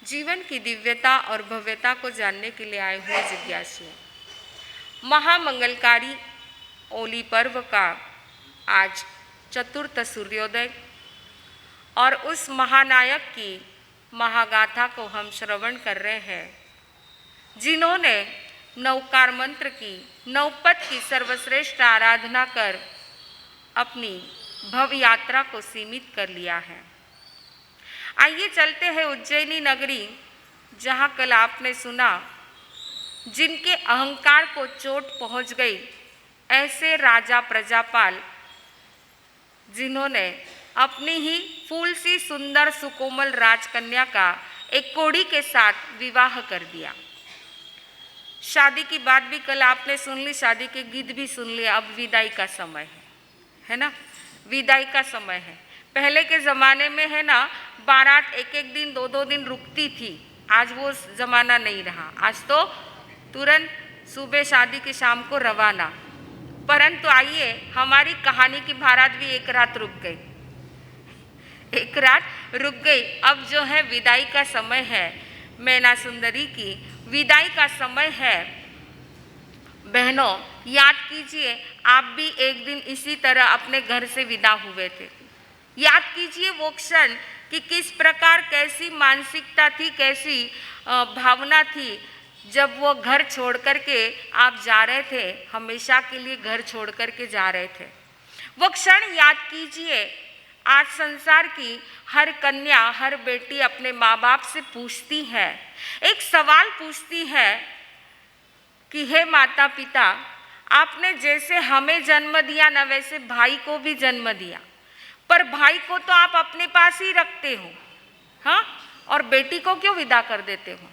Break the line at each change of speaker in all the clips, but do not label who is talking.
जीवन की दिव्यता और भव्यता को जानने के लिए आए हुए जिज्ञासु, महामंगलकारी होली पर्व का आज चतुर्थ सूर्योदय और उस महानायक की महागाथा को हम श्रवण कर रहे हैं, जिन्होंने नवकार मंत्र की नवपद की सर्वश्रेष्ठ आराधना कर अपनी भव यात्रा को सीमित कर लिया है। आइए चलते हैं उज्जैनी नगरी, जहाँ कल आपने सुना जिनके अहंकार को चोट पहुँच गई, ऐसे राजा प्रजापाल जिन्होंने अपनी ही फूल सी सुंदर सुकोमल राजकन्या का एक कोढ़ी के साथ विवाह कर दिया। शादी की बात भी कल आपने सुन ली, शादी के गीत भी सुन लिए। अब विदाई का समय है ना, विदाई का समय है। पहले के ज़माने में है ना, बारात एक एक दिन दो दो दिन रुकती थी, आज वो ज़माना नहीं रहा। आज तो तुरंत सुबह शादी की शाम को रवाना। परंतु आइए, हमारी कहानी की बारात भी एक रात रुक गई, एक रात रुक गई। अब जो है विदाई का समय है, मैना सुंदरी की विदाई का समय है। बहनों, याद कीजिए, आप भी एक दिन इसी तरह अपने घर से विदा हुए थे। याद कीजिए वो क्षण कि किस प्रकार, कैसी मानसिकता थी, कैसी भावना थी जब वो घर छोड़ कर के आप जा रहे थे, हमेशा के लिए घर छोड़ कर के जा रहे थे। वो क्षण याद कीजिए। आज संसार की हर कन्या, हर बेटी अपने माँ बाप से पूछती है, एक सवाल पूछती है कि हे माता पिता, आपने जैसे हमें जन्म दिया ना, वैसे भाई को भी जन्म दिया, पर भाई को तो आप अपने पास ही रखते हो, हाँ, और बेटी को क्यों विदा कर देते हो?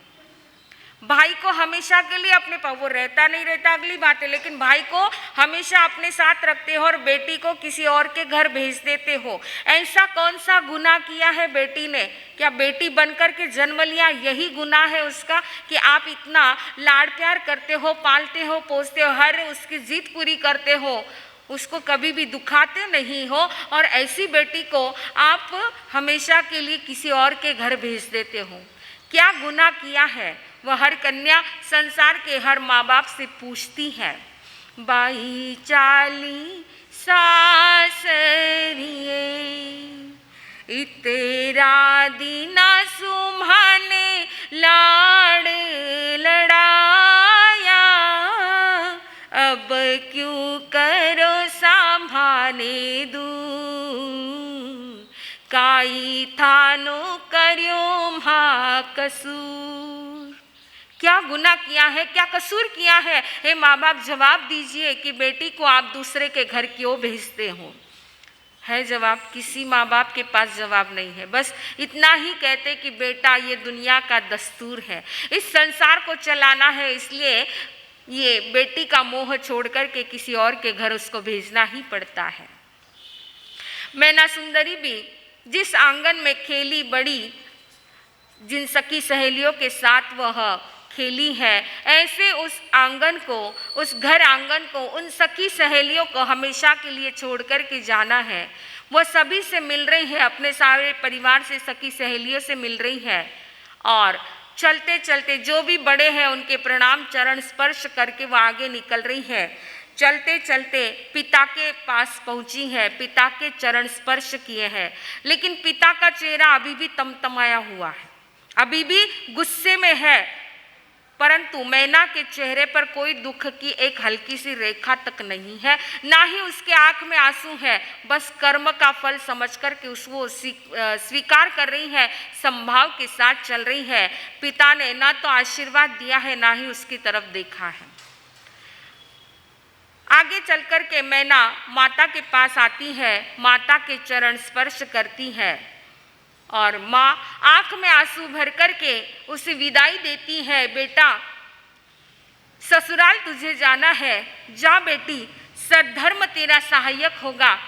भाई को हमेशा के लिए अपने पास, वो रहता नहीं रहता अगली बात है, लेकिन भाई को हमेशा अपने साथ रखते हो और बेटी को किसी और के घर भेज देते हो। ऐसा कौन सा गुनाह किया है बेटी ने? क्या बेटी बनकर के जन्म लिया, यही गुनाह है उसका कि आप इतना लाड़ प्यार करते हो, पालते हो, पोसते हो, हर उसकी जिद पूरी करते हो, उसको कभी भी दुखाते नहीं हो, और ऐसी बेटी को आप हमेशा के लिए किसी और के घर भेज देते हो? क्या गुनाह किया है? वह हर कन्या संसार के हर माँ बाप से पूछती है। बाई चाली सासरिए इतेरा दीना सुम्हाने लाड़ लड़ाया, अब क्यों करो संभाने दूर, काई थानो करियो महा कसूर। क्या गुनाह किया है, क्या कसूर किया है? हे माँ बाप, जवाब दीजिए कि बेटी को आप दूसरे के घर क्यों भेजते हो? है जवाब? किसी माँ बाप के पास जवाब नहीं है। बस इतना ही कहते कि बेटा, ये दुनिया का दस्तूर है, इस संसार को चलाना है, इसलिए ये बेटी का मोह छोड़ कर के किसी और के घर उसको भेजना ही पड़ता है। मैना सुंदरी भी जिस आंगन में खेली बड़ी, जिन सखी सहेलियों के साथ वह खेली है, ऐसे उस आंगन को, उस घर आंगन को, उन सखी सहेलियों को हमेशा के लिए छोड़ कर के जाना है। वह सभी से मिल रही है, अपने सारे परिवार से, सखी सहेलियों से मिल रही है, और चलते चलते जो भी बड़े हैं उनके प्रणाम चरण स्पर्श करके वह आगे निकल रही है। चलते चलते पिता के पास पहुंची है, पिता के चरण स्पर्श किए हैं, लेकिन पिता का चेहरा अभी भी तमतमाया हुआ है, अभी भी गुस्से में है। परंतु मैना के चेहरे पर कोई दुख की एक हल्की सी रेखा तक नहीं है, ना ही उसके आंख में आंसू है। बस कर्म का फल समझ कर के उसको स्वीकार कर रही है, संभाव के साथ चल रही है। पिता ने ना तो आशीर्वाद दिया है, ना ही उसकी तरफ देखा है। आगे चल कर के मैना माता के पास आती है, माता के चरण स्पर्श करती है, और माँ आंख में आंसू भर कर के उसे विदाई देती है। बेटा, ससुराल तुझे जाना है, जा बेटी, सद्धर्म तेरा सहायक होगा।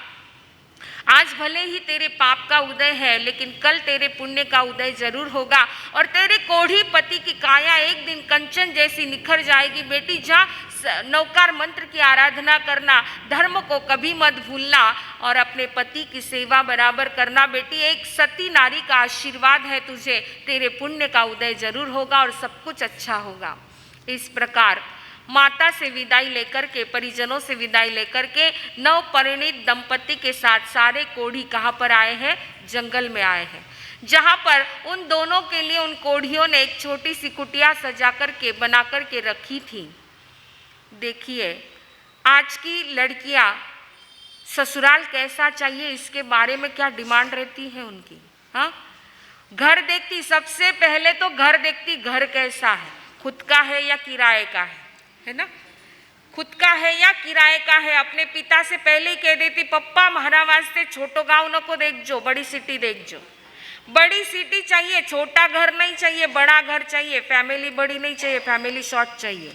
आज भले ही तेरे पाप का उदय है, लेकिन कल तेरे पुण्य का उदय जरूर होगा और तेरे कोढ़ी पति की काया एक दिन कंचन जैसी निखर जाएगी। बेटी जा नौकार मंत्र की आराधना करना, धर्म को कभी मत भूलना और अपने पति की सेवा बराबर करना। बेटी एक सती नारी का आशीर्वाद है तुझे, तेरे पुण्य का उदय जरूर होगा और सब कुछ अच्छा होगा। इस प्रकार माता से विदाई लेकर के, परिजनों से विदाई लेकर के नवपरिणीत दंपति के साथ सारे कोढ़ी कहाँ पर आए हैं? जंगल में आए हैं, जहाँ पर उन दोनों के लिए उन कोढ़ियों ने एक छोटी सी कुटिया सजा करके बना करके रखी थी। देखिए आज की लड़कियाँ ससुराल कैसा चाहिए इसके बारे में क्या डिमांड रहती है उनकी। हाँ, घर देखती, सबसे पहले तो घर देखती, घर कैसा है, खुद का है या किराए का है ना, खुद का है या किराए का है। अपने पिता से पहले ही कह देती, पप्पा हमारा वास्ते छोटो गाँव नको देखजो, बड़ी सिटी देखजो। बड़ी सिटी चाहिए, छोटा घर नहीं चाहिए, बड़ा घर चाहिए। फैमिली बड़ी नहीं चाहिए, फैमिली शॉर्ट चाहिए।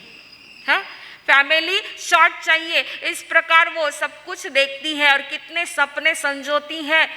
हाँ, फैमिली शॉर्ट चाहिए। इस प्रकार वो सब कुछ देखती है और कितने सपने संजोती है।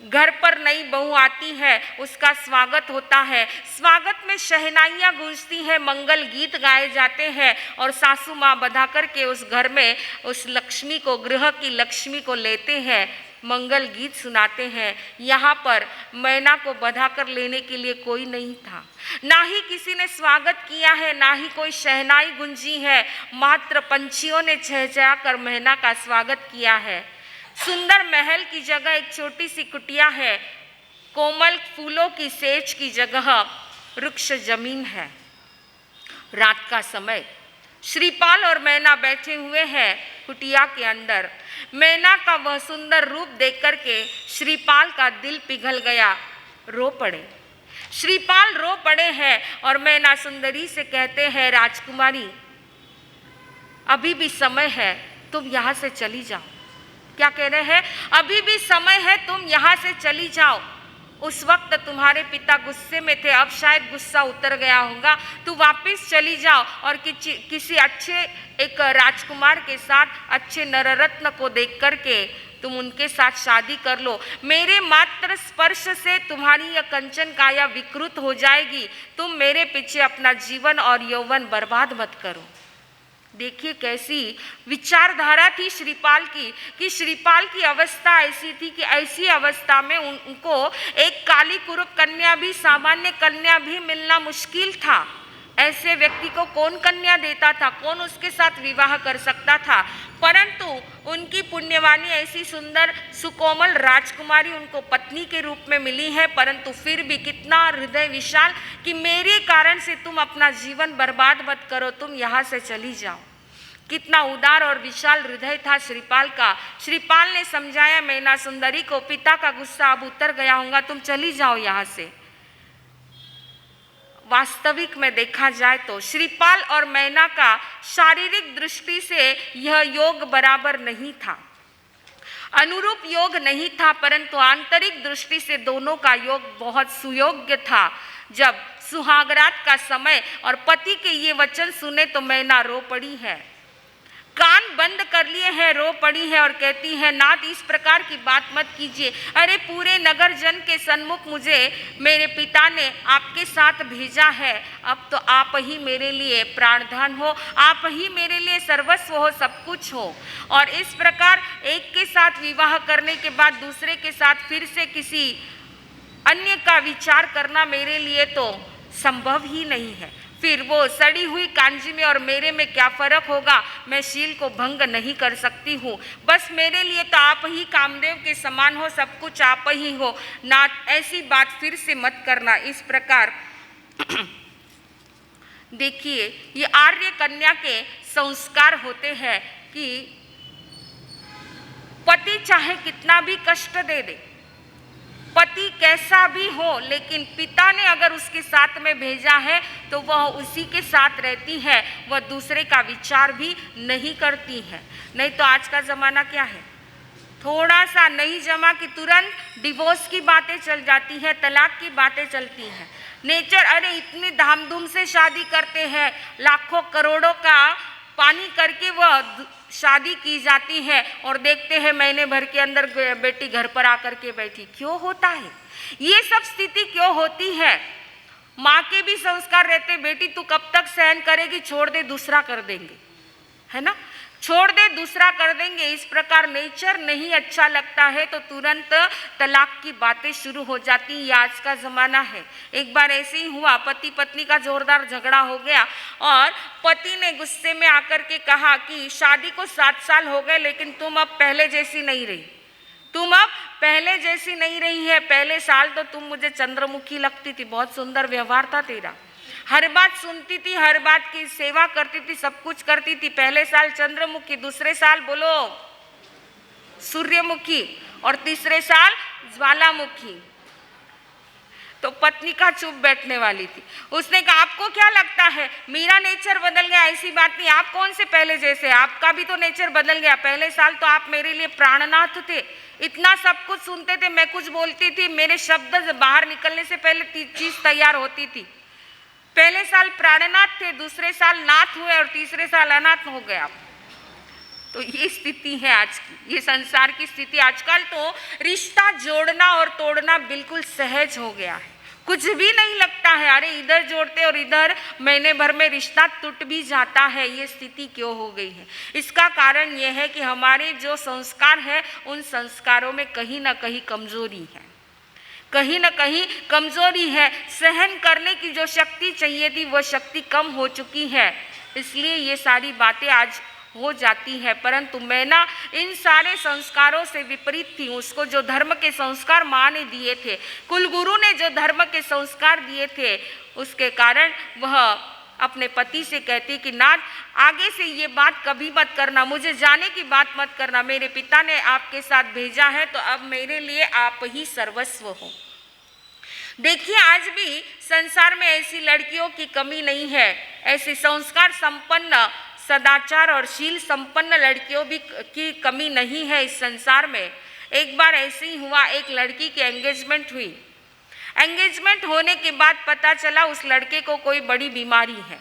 घर पर नई बहू आती है, उसका स्वागत होता है, स्वागत में शहनाइयाँ गूंजती हैं, मंगल गीत गाए जाते हैं और सासू माँ बधा करके उस घर में उस लक्ष्मी को, गृह की लक्ष्मी को लेते हैं, मंगल गीत सुनाते हैं। यहाँ पर मैना को बधा कर लेने के लिए कोई नहीं था, ना ही किसी ने स्वागत किया है, ना ही कोई शहनाई गुंजी है, मात्र पंछियों ने चहचहा कर मैना का स्वागत किया है। सुंदर महल की जगह एक छोटी सी कुटिया है, कोमल फूलों की सेज की जगह वृक्ष जमीन है। रात का समय, श्रीपाल और मैना बैठे हुए हैं कुटिया के अंदर। मैना का वह सुंदर रूप देख करके श्रीपाल का दिल पिघल गया, रो पड़े। श्रीपाल रो पड़े हैं और मैना सुंदरी से कहते हैं, राजकुमारी अभी भी समय है, तुम यहाँ से चली जाओ। क्या कह रहे हैं? अभी भी समय है, तुम यहाँ से चली जाओ। उस वक्त तुम्हारे पिता गुस्से में थे, अब शायद गुस्सा उतर गया होगा, तू वापस चली जाओ और किसी अच्छे एक राजकुमार के साथ, अच्छे नररत्न को देख करके तुम उनके साथ शादी कर लो। मेरे मात्र स्पर्श से तुम्हारी यह कंचन काया विकृत हो जाएगी, तुम मेरे पीछे अपना जीवन और यौवन बर्बाद मत करो। देखिए कैसी विचारधारा थी श्रीपाल की, कि श्रीपाल की अवस्था ऐसी थी कि ऐसी अवस्था में उनको एक काली कुरूप कन्या भी, सामान्य कन्या भी मिलना मुश्किल था। ऐसे व्यक्ति को कौन कन्या देता था, कौन उसके साथ विवाह कर सकता था। परंतु उनकी पुण्यवानी ऐसी सुंदर सुकोमल राजकुमारी उनको पत्नी के रूप में मिली है, परंतु फिर भी कितना हृदय विशाल कि मेरे कारण से तुम अपना जीवन बर्बाद मत करो, तुम यहाँ से चली जाओ। कितना उदार और विशाल हृदय था श्रीपाल का। श्रीपाल ने समझाया मैना सुंदरी को, पिता का गुस्सा अब उतर गया होगा, तुम चली जाओ यहाँ से। वास्तविक में देखा जाए तो श्रीपाल और मैना का शारीरिक दृष्टि से यह योग बराबर नहीं था, अनुरूप योग नहीं था, परंतु आंतरिक दृष्टि से दोनों का योग बहुत सुयोग्य था। जब सुहागरात का समय और पति के ये वचन सुने तो मैना रो पड़ी है, कान बंद कर लिए हैं, रो पड़ी है और कहती है, नाथ इस प्रकार की बात मत कीजिए। अरे पूरे नगर जन के सन्मुख मुझे मेरे पिता ने आपके साथ भेजा है, अब तो आप ही मेरे लिए प्राणधन हो, आप ही मेरे लिए सर्वस्व हो, सब कुछ हो। और इस प्रकार एक के साथ विवाह करने के बाद दूसरे के साथ फिर से किसी अन्य का विचार करना मेरे लिए तो संभव ही नहीं है। फिर वो सड़ी हुई कांजी में और मेरे में क्या फर्क होगा, मैं शील को भंग नहीं कर सकती हूँ। बस मेरे लिए तो आप ही कामदेव के समान हो, सब कुछ आप ही हो, ना ऐसी बात फिर से मत करना। इस प्रकार देखिए ये आर्य कन्या के संस्कार होते हैं कि पति चाहे कितना भी कष्ट दे दे, पति कैसा भी हो, लेकिन पिता ने अगर उसके साथ में भेजा है तो वह उसी के साथ रहती है, वह दूसरे का विचार भी नहीं करती है। नहीं तो आज का ज़माना क्या है, थोड़ा सा नहीं जमा कि तुरंत डिवोर्स की बातें चल जाती हैं, तलाक की बातें चलती हैं। नेचर, अरे इतनी धामधूम से शादी करते हैं, लाखों करोड़ों का पानी करके वह शादी की जाती है और देखते हैं महीने भर के अंदर बेटी घर पर आकर के बैठी। क्यों होता है ये सब स्थिति, क्यों होती है? माँ के भी संस्कार रहते, बेटी तू कब तक सहन करेगी, छोड़ दे दूसरा कर देंगे, है ना, छोड़ दे दूसरा कर देंगे। इस प्रकार नेचर नहीं अच्छा लगता है तो तुरंत तलाक की बातें शुरू हो जाती। ये आज का ज़माना है। एक बार ऐसे ही हुआ, पति पत्नी का जोरदार झगड़ा हो गया और पति ने गुस्से में आकर के कहा कि शादी को 7 साल हो गए लेकिन तुम अब पहले जैसी नहीं रही, तुम अब पहले जैसी नहीं रही है। पहले साल तो तुम मुझे चंद्रमुखी लगती थी, बहुत सुंदर व्यवहार था तेरा, हर बात सुनती थी, हर बात की सेवा करती थी, सब कुछ करती थी। पहले साल चंद्रमुखी, दूसरे साल बोलो सूर्यमुखी और तीसरे साल ज्वालामुखी। तो पत्नी का चुप बैठने वाली थी। उसने कहा आपको क्या लगता है मेरा नेचर बदल गया? ऐसी बात नहीं, आप कौन से पहले जैसे, आपका भी तो नेचर बदल गया। पहले साल तो आप मेरे लिए प्राणनाथ थे, इतना सब कुछ सुनते थे, मैं कुछ बोलती थी मेरे शब्द बाहर निकलने से पहले चीज तैयार होती थी। पहले साल प्राणनाथ थे, दूसरे साल नाथ हुए और तीसरे साल अनाथ हो गया। तो ये स्थिति है आज की, ये संसार की स्थिति। आजकल तो रिश्ता जोड़ना और तोड़ना बिल्कुल सहज हो गया है, कुछ भी नहीं लगता है। अरे इधर जोड़ते और इधर महीने भर में रिश्ता टूट भी जाता है। ये स्थिति क्यों हो गई है? इसका कारण यह है कि हमारे जो संस्कार है उन संस्कारों में कहीं ना कहीं कमजोरी है, कहीं ना कहीं कमजोरी है। सहन करने की जो शक्ति चाहिए थी वो शक्ति कम हो चुकी है, इसलिए ये सारी बातें आज हो जाती है। परंतु मैं ना इन सारे संस्कारों से विपरीत थी। उसको जो धर्म के संस्कार माँ ने दिए थे, कुलगुरु ने जो धर्म के संस्कार दिए थे, उसके कारण वह अपने पति से कहती कि नाथ आगे से ये बात कभी मत करना, मुझे जाने की बात मत करना, मेरे पिता ने आपके साथ भेजा है तो अब मेरे लिए आप ही सर्वस्व हो। देखिए आज भी संसार में ऐसी लड़कियों की कमी नहीं है, ऐसी संस्कार संपन्न, सदाचार और शील संपन्न लड़कियों भी की कमी नहीं है इस संसार में। एक बार ऐसे ही हुआ, एक लड़की की एंगेजमेंट हुई। एंगेजमेंट होने के बाद पता चला उस लड़के को कोई बड़ी बीमारी है।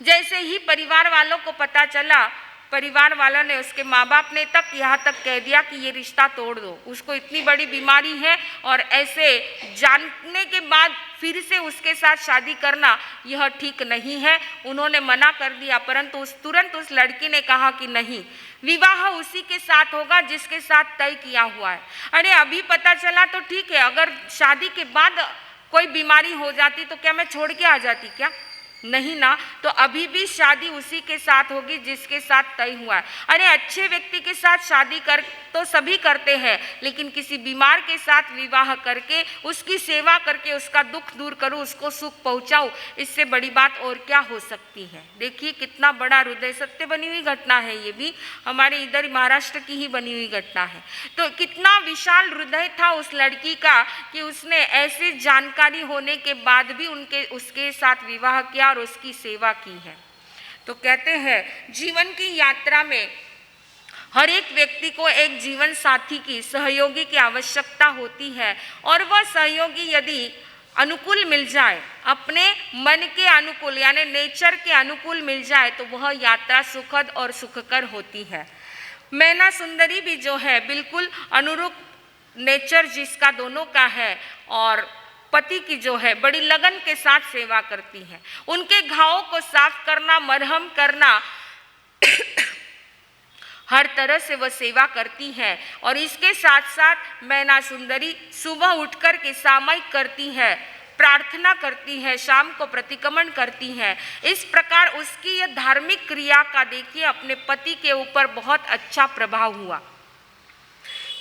जैसे ही परिवार वालों को पता चला, परिवार वालों ने, उसके माँ बाप ने तक यहाँ तक कह दिया कि ये रिश्ता तोड़ दो, उसको इतनी बड़ी बीमारी है। और ऐसे जानने के बाद फिर से उसके साथ शादी करना यह ठीक नहीं है, उन्होंने मना कर दिया। परंतु तुरंत उस लड़की ने कहा कि नहीं, विवाह उसी के साथ होगा जिसके साथ तय किया हुआ है। अरे अभी पता चला तो ठीक है, अगर शादी के बाद कोई बीमारी हो जाती तो क्या मैं छोड़ के आ जाती क्या? नहीं ना, तो अभी भी शादी उसी के साथ होगी जिसके साथ तय हुआ है। अरे अच्छे व्यक्ति के साथ शादी कर तो सभी करते हैं, लेकिन किसी बीमार के साथ विवाह करके उसकी सेवा करके उसका दुख दूर करूं, उसको सुख पहुंचाऊं, इससे बड़ी बात और क्या हो सकती है? देखिए कितना बड़ा हृदय, सत्य बनी हुई घटना है, ये भी हमारे इधर महाराष्ट्र की ही बनी हुई घटना है। तो कितना विशाल हृदय था उस लड़की का कि उसने ऐसी जानकारी होने के बाद भी उसके साथ विवाह किया और उसकी सेवा की है। तो कहते हैं जीवन की यात्रा में हर एक व्यक्ति को एक जीवन साथी की, सहयोगी की आवश्यकता होती है, और वह सहयोगी यदि अनुकूल मिल जाए, अपने मन के अनुकूल यानी नेचर के अनुकूल मिल जाए, तो वह यात्रा सुखद और सुखकर होती है। मैना सुंदरी भी जो है बिल्कुल अनुरूप नेचर जिसका दोनों का है, और पति की जो है बड़ी लगन के साथ सेवा करती है। उनके घावों को साफ करना, मरहम करना, हर तरह से वह सेवा करती है। और इसके साथ साथ मैना सुंदरी सुबह उठकर के सामयिक करती है, प्रार्थना करती है, शाम को प्रतिक्रमण करती है। इस प्रकार उसकी यह धार्मिक क्रिया का देखिए अपने पति के ऊपर बहुत अच्छा प्रभाव हुआ।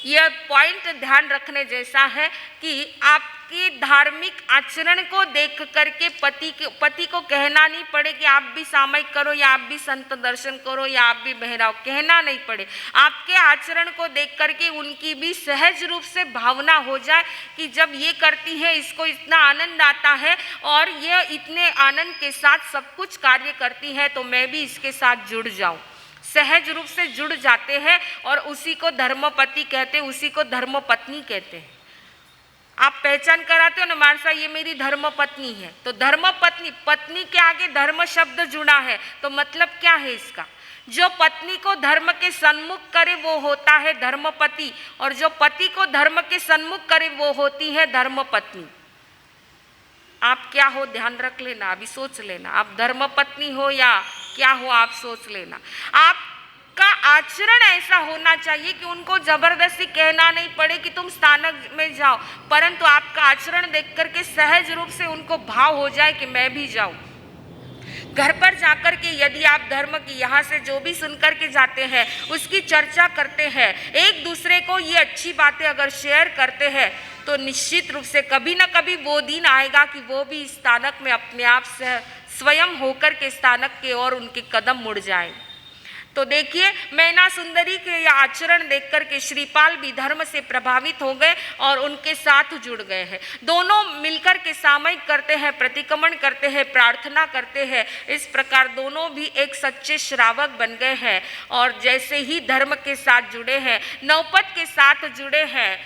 यह पॉइंट ध्यान रखने जैसा है कि आपके धार्मिक आचरण को देख करके पति को कहना नहीं पड़े कि आप भी सामयिक करो या आप भी संत दर्शन करो या आप भी बहराओ, कहना नहीं पड़े। आपके आचरण को देख करके उनकी भी सहज रूप से भावना हो जाए कि जब ये करती है इसको इतना आनंद आता है और यह इतने आनंद के साथ सब कुछ कार्य करती है, तो मैं भी इसके साथ जुड़ जाऊं। सहज रूप से जुड़ जाते हैं और उसी को धर्मपति कहते हैं, उसी को धर्मपत्नी कहते हैं। आप पहचान कराते हो ना, मानसा ये मेरी धर्मपत्नी है, तो धर्मपत्नी, पत्नी के आगे धर्म शब्द जुड़ा है, तो मतलब क्या है इसका जो पत्नी को धर्म के सन्मुख करे वो होता है धर्मपति, और जो पति को धर्म के सन्मुख करे वो होती है धर्मपत्नी। आप क्या हो ध्यान रख लेना, अभी सोच लेना, आप धर्मपत्नी हो या क्या हो आप सोच लेना। आपका आचरण ऐसा होना चाहिए कि उनको जबरदस्ती कहना नहीं पड़े कि तुम स्थानक में जाओ, परंतु आपका आचरण देख करके सहज रूप से उनको भाव हो जाए कि मैं भी जाऊं। घर पर जाकर के यदि आप धर्म की यहाँ से जो भी सुनकर के जाते हैं उसकी चर्चा करते हैं, एक दूसरे को ये अच्छी बातें अगर शेयर करते हैं, तो निश्चित रूप से कभी ना कभी वो दिन आएगा कि वो भी स्थानक में अपने आप से स्वयं होकर के स्थानक के ओर उनके कदम मुड़ जाए। तो देखिए, मैना सुंदरी के यह आचरण देखकर के श्रीपाल भी धर्म से प्रभावित हो गए और उनके साथ जुड़ गए हैं। दोनों मिलकर के सामयिक करते हैं, प्रतिक्रमण करते हैं, प्रार्थना करते हैं। इस प्रकार दोनों भी एक सच्चे श्रावक बन गए हैं और जैसे ही धर्म के साथ जुड़े हैं, नौपत के साथ जुड़े हैं,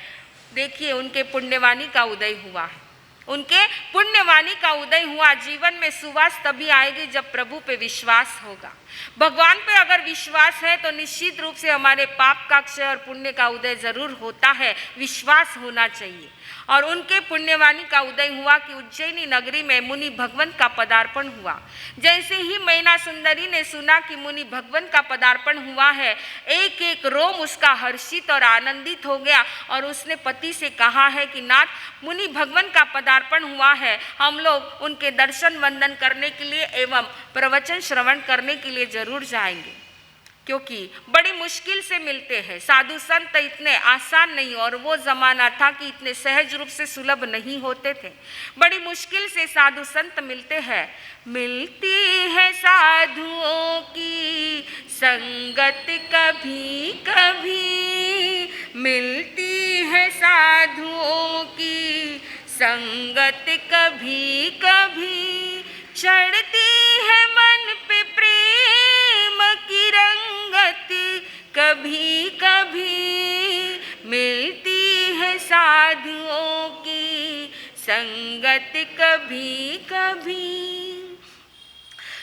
देखिए उनके पुण्यवाणी का उदय हुआ है। उनके पुण्यवाणी का उदय हुआ। जीवन में सुवास तभी आएगी जब प्रभु पे विश्वास होगा। भगवान पे अगर विश्वास है तो निश्चित रूप से हमारे पाप का क्षय और पुण्य का उदय जरूर होता है, विश्वास होना चाहिए। और उनके पुण्यवाणी का उदय हुआ कि उज्जैनी नगरी में मुनि भगवंत का पदार्पण हुआ। जैसे ही मैना सुंदरी ने सुना कि मुनि भगवंत का पदार्पण हुआ है, एक एक रोम उसका हर्षित और आनंदित हो गया और उसने पति से कहा है कि नाथ, मुनि भगवंत का पदार्पण हुआ है, हम लोग उनके दर्शन वंदन करने के लिए एवं प्रवचन श्रवण करने के लिए जरूर जाएंगे, क्योंकि बड़ी मुश्किल से मिलते हैं। साधु संत इतने आसान नहीं, और वो जमाना था कि इतने सहज रूप से सुलभ नहीं होते थे। बड़ी मुश्किल से साधु संत मिलते हैं। मिलती है साधुओं की संगत कभी कभी, मिलती है साधुओं की संगत कभी कभी, चढ़ती है मन पे प्रेम की रंगत कभी कभी, मिलती है साधुओं की संगत कभी कभी।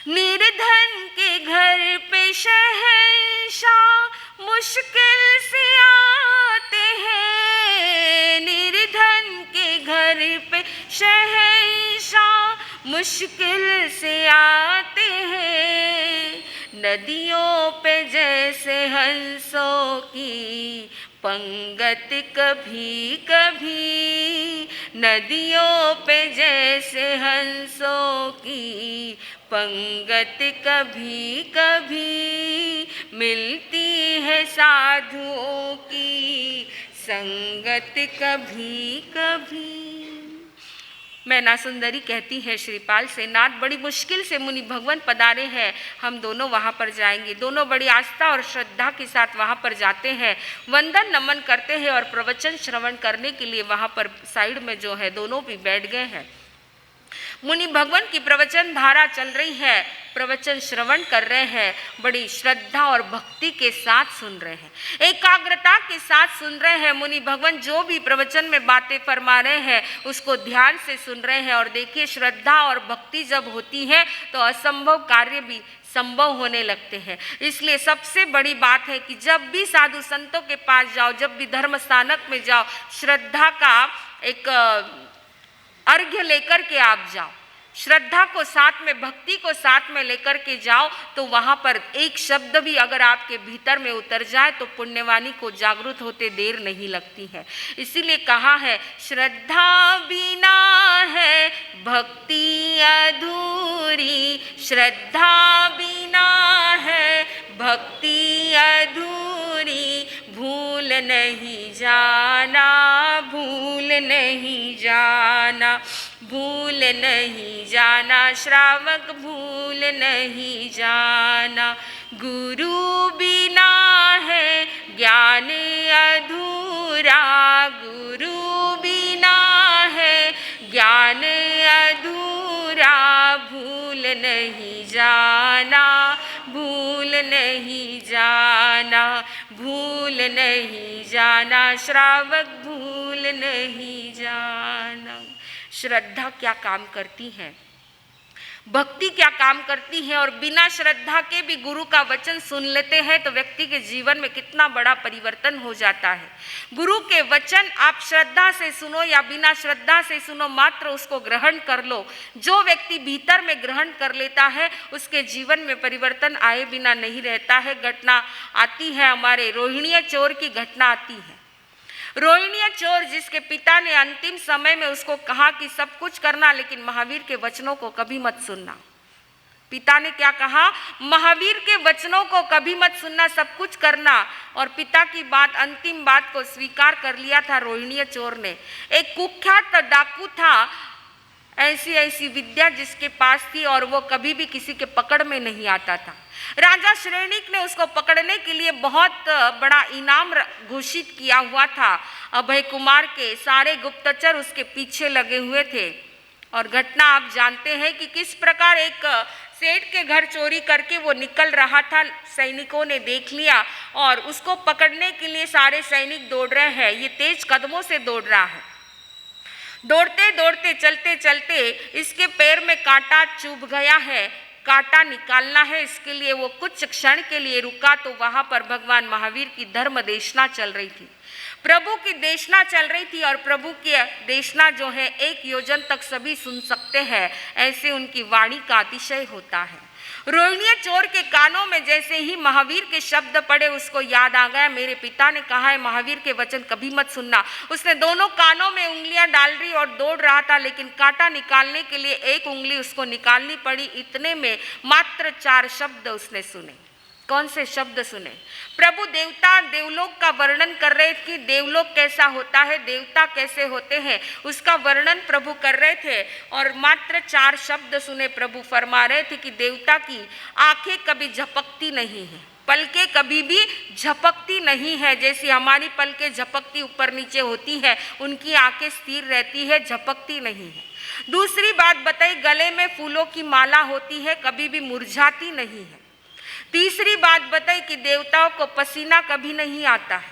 निर्धन के घर पे शहंशाह मुश्किल से आते हैं, निर्धन के घर पे शहंशाह मुश्किल से आते हैं। नदियों पे जैसे हंसों की पंगत कभी कभी, नदियों पे जैसे हंसों की पंगत कभी कभी, मिलती है साधुओं की संगत कभी कभी। मैना सुंदरी कहती है श्रीपाल से, नाथ, बड़ी मुश्किल से मुनि भगवान पधारे हैं, हम दोनों वहाँ पर जाएंगे। दोनों बड़ी आस्था और श्रद्धा के साथ वहाँ पर जाते हैं, वंदन नमन करते हैं और प्रवचन श्रवण करने के लिए वहाँ पर साइड में जो है दोनों भी बैठ गए हैं। मुनि भगवान की प्रवचन धारा चल रही है, प्रवचन श्रवण कर रहे हैं, बड़ी श्रद्धा और भक्ति के साथ सुन रहे हैं, एकाग्रता के साथ सुन रहे हैं। मुनि भगवान जो भी प्रवचन में बातें फरमा रहे हैं उसको ध्यान से सुन रहे हैं। और देखिए, श्रद्धा और भक्ति जब होती है तो असंभव कार्य भी संभव होने लगते हैं। इसलिए सबसे बड़ी बात है कि जब भी साधु संतों के पास जाओ, जब भी धर्म स्थानक में जाओ, श्रद्धा का एक अर्घ्य लेकर के आप जाओ, श्रद्धा को साथ में, भक्ति को साथ में लेकर के जाओ, तो वहाँ पर एक शब्द भी अगर आपके भीतर में उतर जाए तो पुण्यवाणी को जागृत होते देर नहीं लगती है। इसीलिए कहा है, श्रद्धा बिना है भक्ति अधूरी, श्रद्धा बिना है भक्ति अधूरी, भूल नहीं जाना, भूल नहीं जाना, भूल नहीं जाना, श्रावक भूल नहीं जाना। गुरु बिना है ज्ञान अधूरा, गुरु बिना है ज्ञान अधूरा, भूल नहीं जाना, भूल नहीं जाना, भूल नहीं जाना, श्रावक भूल नहीं जाना। श्रद्धा क्या काम करती है? भक्ति क्या काम करती है और बिना श्रद्धा के भी गुरु का वचन सुन लेते हैं तो व्यक्ति के जीवन में कितना बड़ा परिवर्तन हो जाता है। गुरु के वचन आप श्रद्धा से सुनो या बिना श्रद्धा से सुनो, मात्र उसको ग्रहण कर लो। जो व्यक्ति भीतर में ग्रहण कर लेता है उसके जीवन में परिवर्तन आए बिना नहीं रहता है। घटना आती है, हमारे रोहिणी चोर की घटना आती है। रोहिणी चोर जिसके पिता ने अंतिम समय में उसको कहा कि सब कुछ करना लेकिन महावीर के वचनों को कभी मत सुनना। पिता ने क्या कहा? महावीर के वचनों को कभी मत सुनना, सब कुछ करना। और पिता की बात, अंतिम बात को स्वीकार कर लिया था रोहिणी चोर ने। एक कुख्यात डाकू था, ऐसी विद्या जिसके पास थी और वो कभी भी किसी के पकड़ में नहीं आता था। राजा श्रेणिक ने उसको पकड़ने के लिए बहुत बड़ा इनाम घोषित किया हुआ था। अभय कुमार के सारे गुप्तचर उसके पीछे लगे हुए थे। और घटना आप जानते हैं कि किस प्रकार एक सेठ के घर चोरी करके वो निकल रहा था, सैनिकों ने देख लिया और उसको पकड़ने के लिए सारे सैनिक दौड़ रहे हैं। ये तेज कदमों से दौड़ रहा है। दौड़ते दौड़ते चलते चलते इसके पैर में कांटा चुभ गया है, कांटा निकालना है। इसके लिए वो कुछ क्षण के लिए रुका तो वहां पर भगवान महावीर की धर्म देशना चल रही थी, प्रभु की देशना चल रही थी। और प्रभु की देशना जो है 1 योजन तक सभी सुन सकते हैं, ऐसे उनकी वाणी का अतिशय होता है। रोहिणी चोर के कानों में जैसे ही महावीर के शब्द पड़े उसको याद आ गया, मेरे पिता ने कहा है महावीर के वचन कभी मत सुनना। उसने दोनों कानों में उंगलियां डाल रही और दौड़ रहा था, लेकिन कांटा निकालने के लिए एक उंगली उसको निकालनी पड़ी। इतने में मात्र 4 शब्द उसने सुने। कौन से शब्द सुने? प्रभु देवता देवलोक का वर्णन कर रहे थे कि देवलोक कैसा होता है, देवता कैसे होते हैं, उसका वर्णन प्रभु कर रहे थे। और मात्र 4 शब्द सुने। प्रभु फरमा रहे थे कि देवता की आंखें कभी झपकती नहीं है, पलकें कभी भी झपकती नहीं है। जैसी हमारी पलकें झपकती ऊपर नीचे होती है, उनकी आंखें स्थिर रहती है, झपकती नहीं है। दूसरी बात बताई, गले में फूलों की माला होती है, कभी भी मुरझाती नहीं है। तीसरी बात बताई कि देवताओं को पसीना कभी नहीं आता है,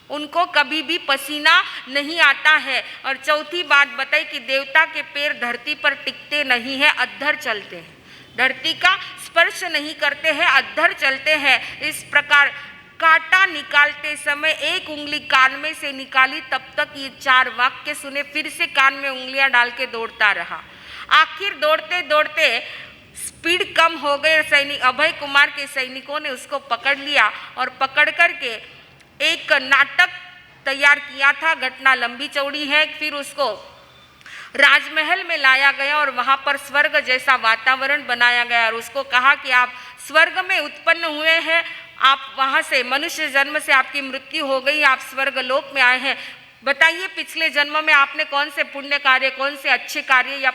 उनको कभी भी पसीना नहीं आता है। और चौथी बात बताई कि देवता के पैर धरती पर टिकते नहीं है, अद्धर चलते हैं, धरती का स्पर्श नहीं करते हैं, अद्धर चलते हैं। इस प्रकार कांटा निकालते समय एक उंगली कान में से निकाली, तब तक ये 4 वाक्य सुने, फिर से कान में उंगलियां डाल के दौड़ता रहा। आखिर दौड़ते दौड़ते स्पीड कम हो गई। सैनिक अभय कुमार के सैनिकों ने उसको पकड़ लिया और पकड़ करके एक नाटक तैयार किया था। घटना लंबी चौड़ी है। फिर उसको राजमहल में लाया गया और वहां पर स्वर्ग जैसा वातावरण बनाया गया और उसको कहा कि आप स्वर्ग में उत्पन्न हुए हैं, आप वहां से मनुष्य जन्म से आपकी मृत्यु हो गई, आप स्वर्ग लोक में आए हैं। बताइए पिछले जन्म में आपने कौन से पुण्य कार्य, कौन से अच्छे कार्य या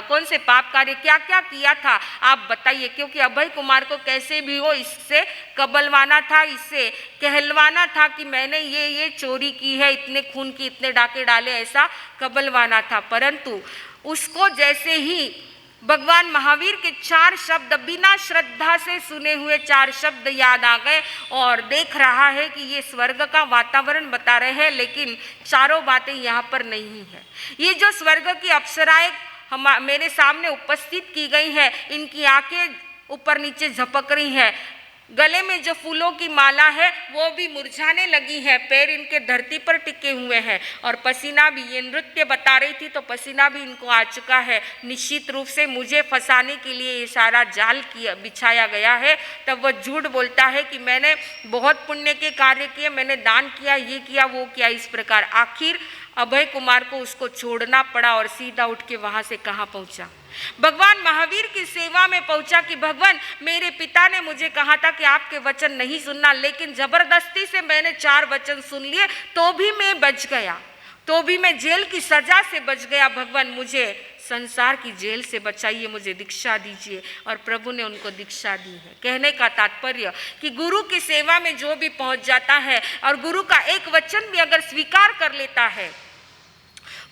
कौन से पाप कार्य क्या क्या किया था, आप बताइए। क्योंकि अभय कुमार को कैसे भी हो इससे कबलवाना था, इससे कहलवाना था कि मैंने ये चोरी की है, इतने खून की, इतने डाके डाले, ऐसा कबलवाना था। परंतु उसको जैसे ही भगवान महावीर के 4 शब्द, बिना श्रद्धा से सुने हुए 4 शब्द याद आ गए और देख रहा है कि ये स्वर्ग का वातावरण बता रहे हैं, लेकिन चारों बातें यहाँ पर नहीं है। ये जो स्वर्ग की अप्सराएं मेरे सामने उपस्थित की गई हैं, इनकी आंखें ऊपर नीचे झपक रही हैं, गले में जो फूलों की माला है वो भी मुरझाने लगी है, पैर इनके धरती पर टिके हुए हैं और पसीना भी, ये नृत्य बता रही थी तो पसीना भी इनको आ चुका है। निश्चित रूप से मुझे फंसाने के लिए ये सारा जाल बिछाया गया है। तब वह झूठ बोलता है कि मैंने बहुत पुण्य के कार्य किए, मैंने दान किया, ये किया, वो किया। इस प्रकार आखिर अभय कुमार को उसको छोड़ना पड़ा और सीधा उठ के वहां से कहाँ पहुंचा? भगवान महावीर की सेवा में पहुंचा कि भगवान मेरे पिता ने मुझे कहा था कि आपके वचन नहीं सुनना, लेकिन जबरदस्ती से मैंने 4 वचन सुन लिए तो भी मैं बच गया, तो भी मैं जेल की सजा से बच गया। भगवान मुझे संसार की जेल से बचाइए, मुझे दीक्षा दीजिए। और प्रभु ने उनको दीक्षा दी है। कहने का तात्पर्य कि गुरु की सेवा में जो भी पहुंच जाता है और गुरु का एक वचन भी अगर स्वीकार कर लेता है,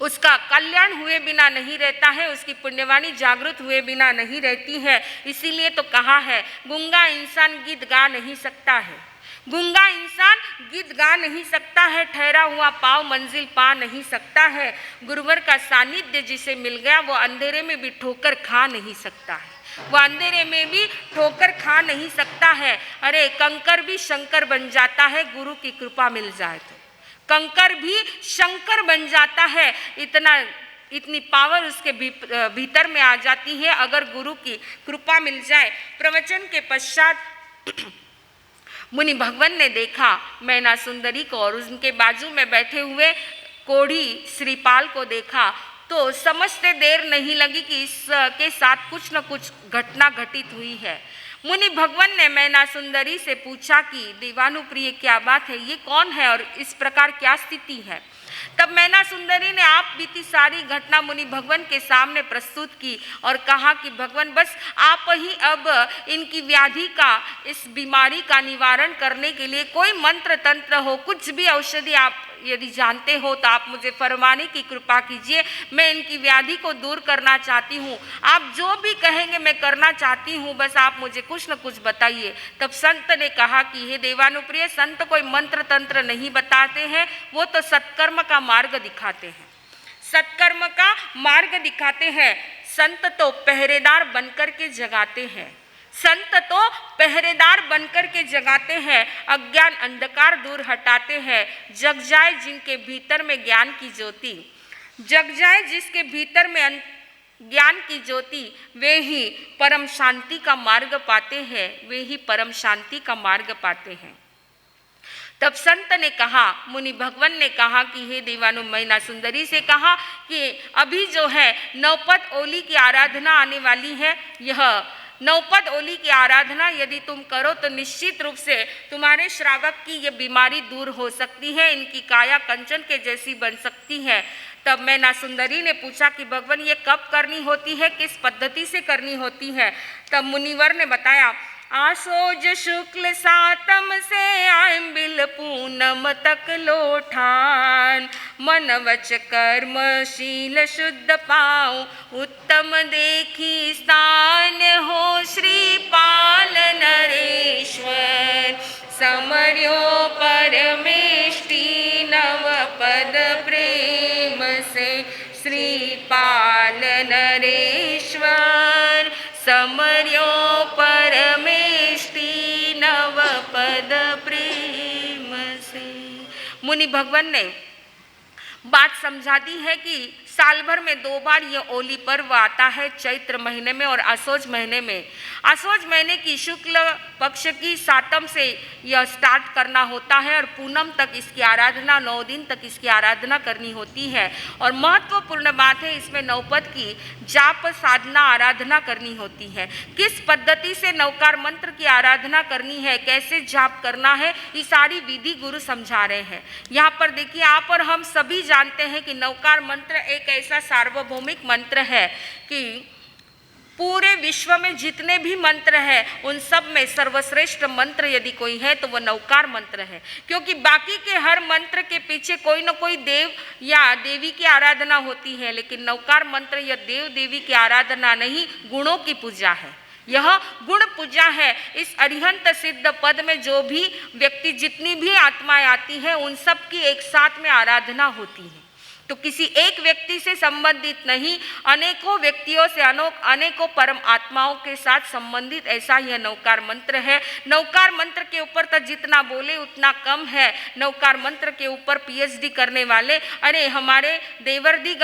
उसका कल्याण हुए बिना नहीं रहता है, उसकी पुण्यवाणी जागृत हुए बिना नहीं रहती है। इसीलिए तो कहा है, गूंगा इंसान गीत गा नहीं सकता है, गूंगा इंसान गीत गा नहीं सकता है, ठहरा हुआ पाँव मंजिल पा नहीं सकता है। गुरुवर का सानिध्य जिसे मिल गया वो अंधेरे में भी ठोकर खा नहीं सकता है, वो अंधेरे में भी ठोकर खा नहीं सकता है। अरे कंकर भी शंकर बन जाता है गुरु की कृपा मिल जाए तो, कंकर भी शंकर बन जाता है। इतनी पावर उसके भीतर में आ जाती है अगर गुरु की कृपा मिल जाए। प्रवचन के पश्चात मुनि भगवान ने देखा मैना सुंदरी को और उनके बाजू में बैठे हुए कोढ़ी श्रीपाल को देखा तो समझते देर नहीं लगी कि इसके साथ कुछ न कुछ घटना घटित हुई है। मुनि भगवान ने मैना सुंदरी से पूछा कि दीवानुप्रिय क्या बात है, ये कौन है और इस प्रकार क्या स्थिति है। तब मैना सुंदरी ने आप बीती सारी घटना मुनि भगवान के सामने प्रस्तुत की और कहा कि भगवान बस आप ही अब इनकी व्याधि का, इस बीमारी का निवारण करने के लिए कोई मंत्र तंत्र हो, कुछ भी औषधि आप यदि जानते हो तो आप मुझे फरमाने की कृपा कीजिए। मैं इनकी व्याधि को दूर करना चाहती हूँ, आप जो भी कहेंगे मैं करना चाहती हूँ, बस आप मुझे कुछ न कुछ बताइए। तब संत ने कहा कि हे देवानुप्रिय, संत कोई मंत्र तंत्र नहीं बताते हैं, वो तो सत्कर्म का मार्ग दिखाते हैं, सत्कर्म का मार्ग दिखाते हैं। संत तो पहरेदार बनकर के जगाते हैं, संत तो पहरेदार बनकर के जगाते हैं, अज्ञान अंधकार दूर हटाते हैं। जग जाए जिनके भीतर में ज्ञान की ज्योति, जग जाए जिसके भीतर में ज्ञान की ज्योति, वे ही परम शांति का मार्ग पाते हैं, वे ही परम शांति का मार्ग पाते हैं। तब संत ने कहा, मुनि भगवान ने कहा कि हे देवानु, मैना सुंदरी से कहा कि अभी जो है नवपद ओली की आराधना आने वाली है, यह नवपद ओली की आराधना यदि तुम करो तो निश्चित रूप से तुम्हारे श्रावक की ये बीमारी दूर हो सकती है, इनकी काया कंचन के जैसी बन सकती है। तब मैना सुंदरी ने पूछा कि भगवान ये कब करनी होती है, किस पद्धति से करनी होती है। तब मुनिवर ने बताया, आसोज शुक्ल सातम से आंबिल पूनम तक लोठान, मन वच कर्म शील शुद्ध पाऊं, उत्तम देखी स्थान हो श्रीपाल नरेश्वर। समर्यो परमेष्टि नव पद प्रेम से, श्रीपाल नरेश्वर। समर्यो परमेष्टि नव पद प्रेम से। मुनि भगवान ने बात समझा दी है कि साल भर में 2 बार ये ओली पर्व आता है, चैत्र महीने में और असोज महीने में। असोज महीने की शुक्ल पक्ष की सातम से यह स्टार्ट करना होता है और पूनम तक इसकी आराधना, 9 दिन तक इसकी आराधना करनी होती है। और महत्वपूर्ण बात है, इसमें नवपद की जाप साधना आराधना करनी होती है। किस पद्धति से नवकार मंत्र की आराधना करनी है, कैसे जाप करना है, ये सारी विधि गुरु समझा रहे हैं। यहाँ पर देखिए, आप और हम सभी जानते हैं कि नवकार मंत्र एक ऐसा सार्वभौमिक मंत्र है कि पूरे विश्व में जितने भी मंत्र हैं उन सब में सर्वश्रेष्ठ मंत्र यदि कोई है तो वो नवकार मंत्र है। क्योंकि बाकी के हर मंत्र के पीछे कोई न कोई देव या देवी की आराधना होती है, लेकिन नवकार मंत्र या देव देवी की आराधना नहीं, गुणों की पूजा है, यह गुण पूजा है। इस अरिहंत सिद्ध पद में जो भी व्यक्ति, जितनी भी आत्माएं आती हैं, उन सब की एक साथ में आराधना होती है। तो किसी एक व्यक्ति से संबंधित नहीं, अनेकों व्यक्तियों से, अनेकों परम आत्माओं के साथ संबंधित ऐसा यह नवकार मंत्र है। नवकार मंत्र के ऊपर तो जितना बोले उतना कम है। नवकार मंत्र के ऊपर पीएचडी करने वाले, अरे हमारे देवर्दी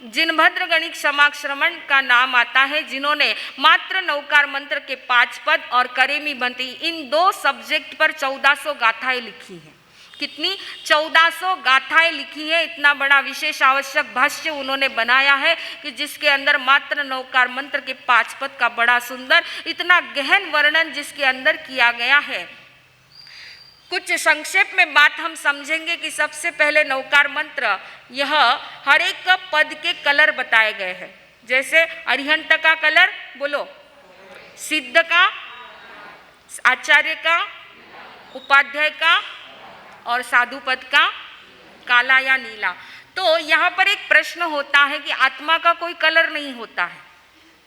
जिनभद्र गणिक समाश्रमण का नाम आता है, जिन्होंने मात्र नवकार मंत्र के 5 पद और करेमी बंती, इन 2 सब्जेक्ट पर 1400 गाथाएं लिखी हैं। कितनी? 1400 गाथाएं लिखी है। इतना बड़ा विशेष आवश्यक भाष्य उन्होंने बनाया है कि जिसके अंदर मात्र नवकार मंत्र के 5 पद का बड़ा सुंदर, इतना गहन वर्णन जिसके अंदर किया गया है। कुछ संक्षेप में बात हम समझेंगे कि सबसे पहले नवकार मंत्र, यह हर एक पद के कलर बताए गए हैं। जैसे अरिहंत का कलर बोलो, सिद्ध का, आचार्य का, उपाध्याय का और साधु पद का काला या नीला। तो यहाँ पर एक प्रश्न होता है कि आत्मा का कोई कलर नहीं होता है,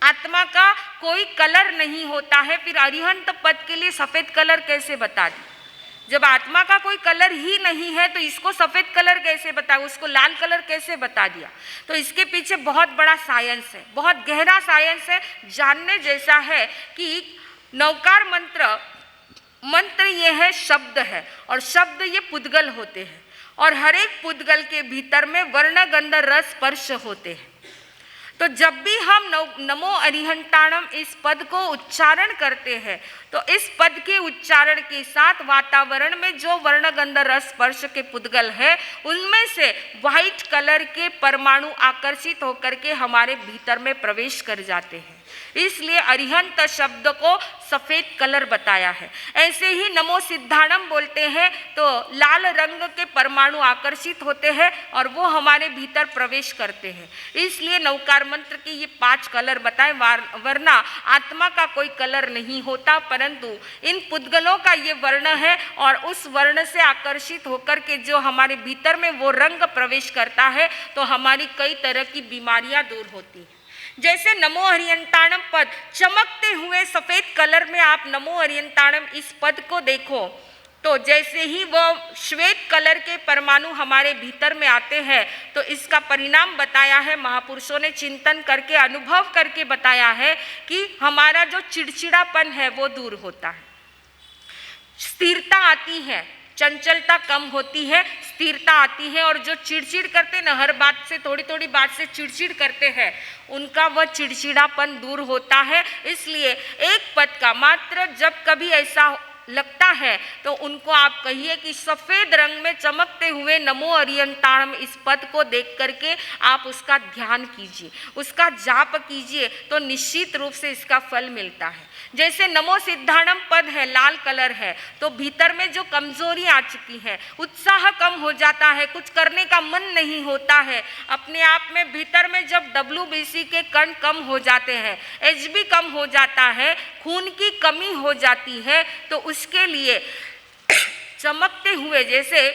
आत्मा का कोई कलर नहीं होता है, फिर अरिहंत पद के लिए सफेद कलर कैसे बता दी? जब आत्मा का कोई कलर ही नहीं है तो इसको सफ़ेद कलर कैसे बता, उसको लाल कलर कैसे बता दिया। तो इसके पीछे बहुत बड़ा साइंस है, बहुत गहरा साइंस है, जानने जैसा है कि नवकार मंत्र ये है, शब्द है, और शब्द ये पुद्गल होते हैं, और हर एक पुद्गल के भीतर में वर्ण गंध रस स्पर्श होते हैं। तो जब भी हम नमो अरिहंताणम इस पद को उच्चारण करते हैं तो इस पद के उच्चारण के साथ वातावरण में जो वर्ण गंध रस स्पर्श के पुद्गल है उनमें से व्हाइट कलर के परमाणु आकर्षित होकर के हमारे भीतर में प्रवेश कर जाते हैं, इसलिए अरिहंत शब्द को सफ़ेद कलर बताया है। ऐसे ही नमो सिद्धाणम बोलते हैं तो लाल रंग के परमाणु आकर्षित होते हैं और वो हमारे भीतर प्रवेश करते हैं, इसलिए नवकार मंत्र के ये 5 कलर बताए, वरना आत्मा का कोई कलर नहीं होता, परंतु इन पुद्गलों का ये वर्ण है और उस वर्ण से आकर्षित होकर के जो हमारे भीतर में वो रंग प्रवेश करता है तो हमारी कई तरह की बीमारियां दूर होती हैं। जैसे नमो अरिहंताणम पद चमकते हुए सफ़ेद कलर में आप नमो अरिहंताणम इस पद को देखो तो जैसे ही वो श्वेत कलर के परमाणु हमारे भीतर में आते हैं तो इसका परिणाम बताया है, महापुरुषों ने चिंतन करके अनुभव करके बताया है कि हमारा जो चिड़चिड़ापन है वो दूर होता है, स्थिरता आती है, चंचलता कम होती है, स्थिरता आती है, और जो चिड़चिड़ करते हैं ना, हर बात से थोड़ी थोड़ी बात से चिड़चिड़ करते हैं, उनका वह चिड़चिड़ापन दूर होता है। इसलिए एक पद का मात्र जब कभी ऐसा लगता है तो उनको आप कहिए कि सफ़ेद रंग में चमकते हुए नमो अरिहंताणम इस पद को देख करके आप उसका ध्यान कीजिए, उसका जाप कीजिए, तो निश्चित रूप से इसका फल मिलता है। जैसे नमो सिद्धाणम पद है, लाल कलर है, तो भीतर में जो कमजोरी आ चुकी है, उत्साह कम हो जाता है, कुछ करने का मन नहीं होता है, अपने आप में भीतर में जब WBC के कण कम हो जाते हैं, HB कम हो जाता है, खून की कमी हो जाती है, तो उसके लिए चमकते हुए, जैसे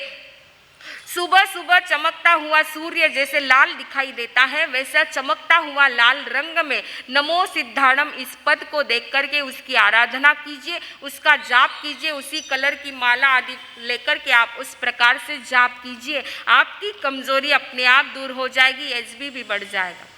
सुबह सुबह चमकता हुआ सूर्य जैसे लाल दिखाई देता है, वैसा चमकता हुआ लाल रंग में नमो सिद्धाणम इस पद को देख करके उसकी आराधना कीजिए, उसका जाप कीजिए, उसी कलर की माला आदि लेकर के आप उस प्रकार से जाप कीजिए, आपकी कमजोरी अपने आप दूर हो जाएगी, HB भी बढ़ जाएगा।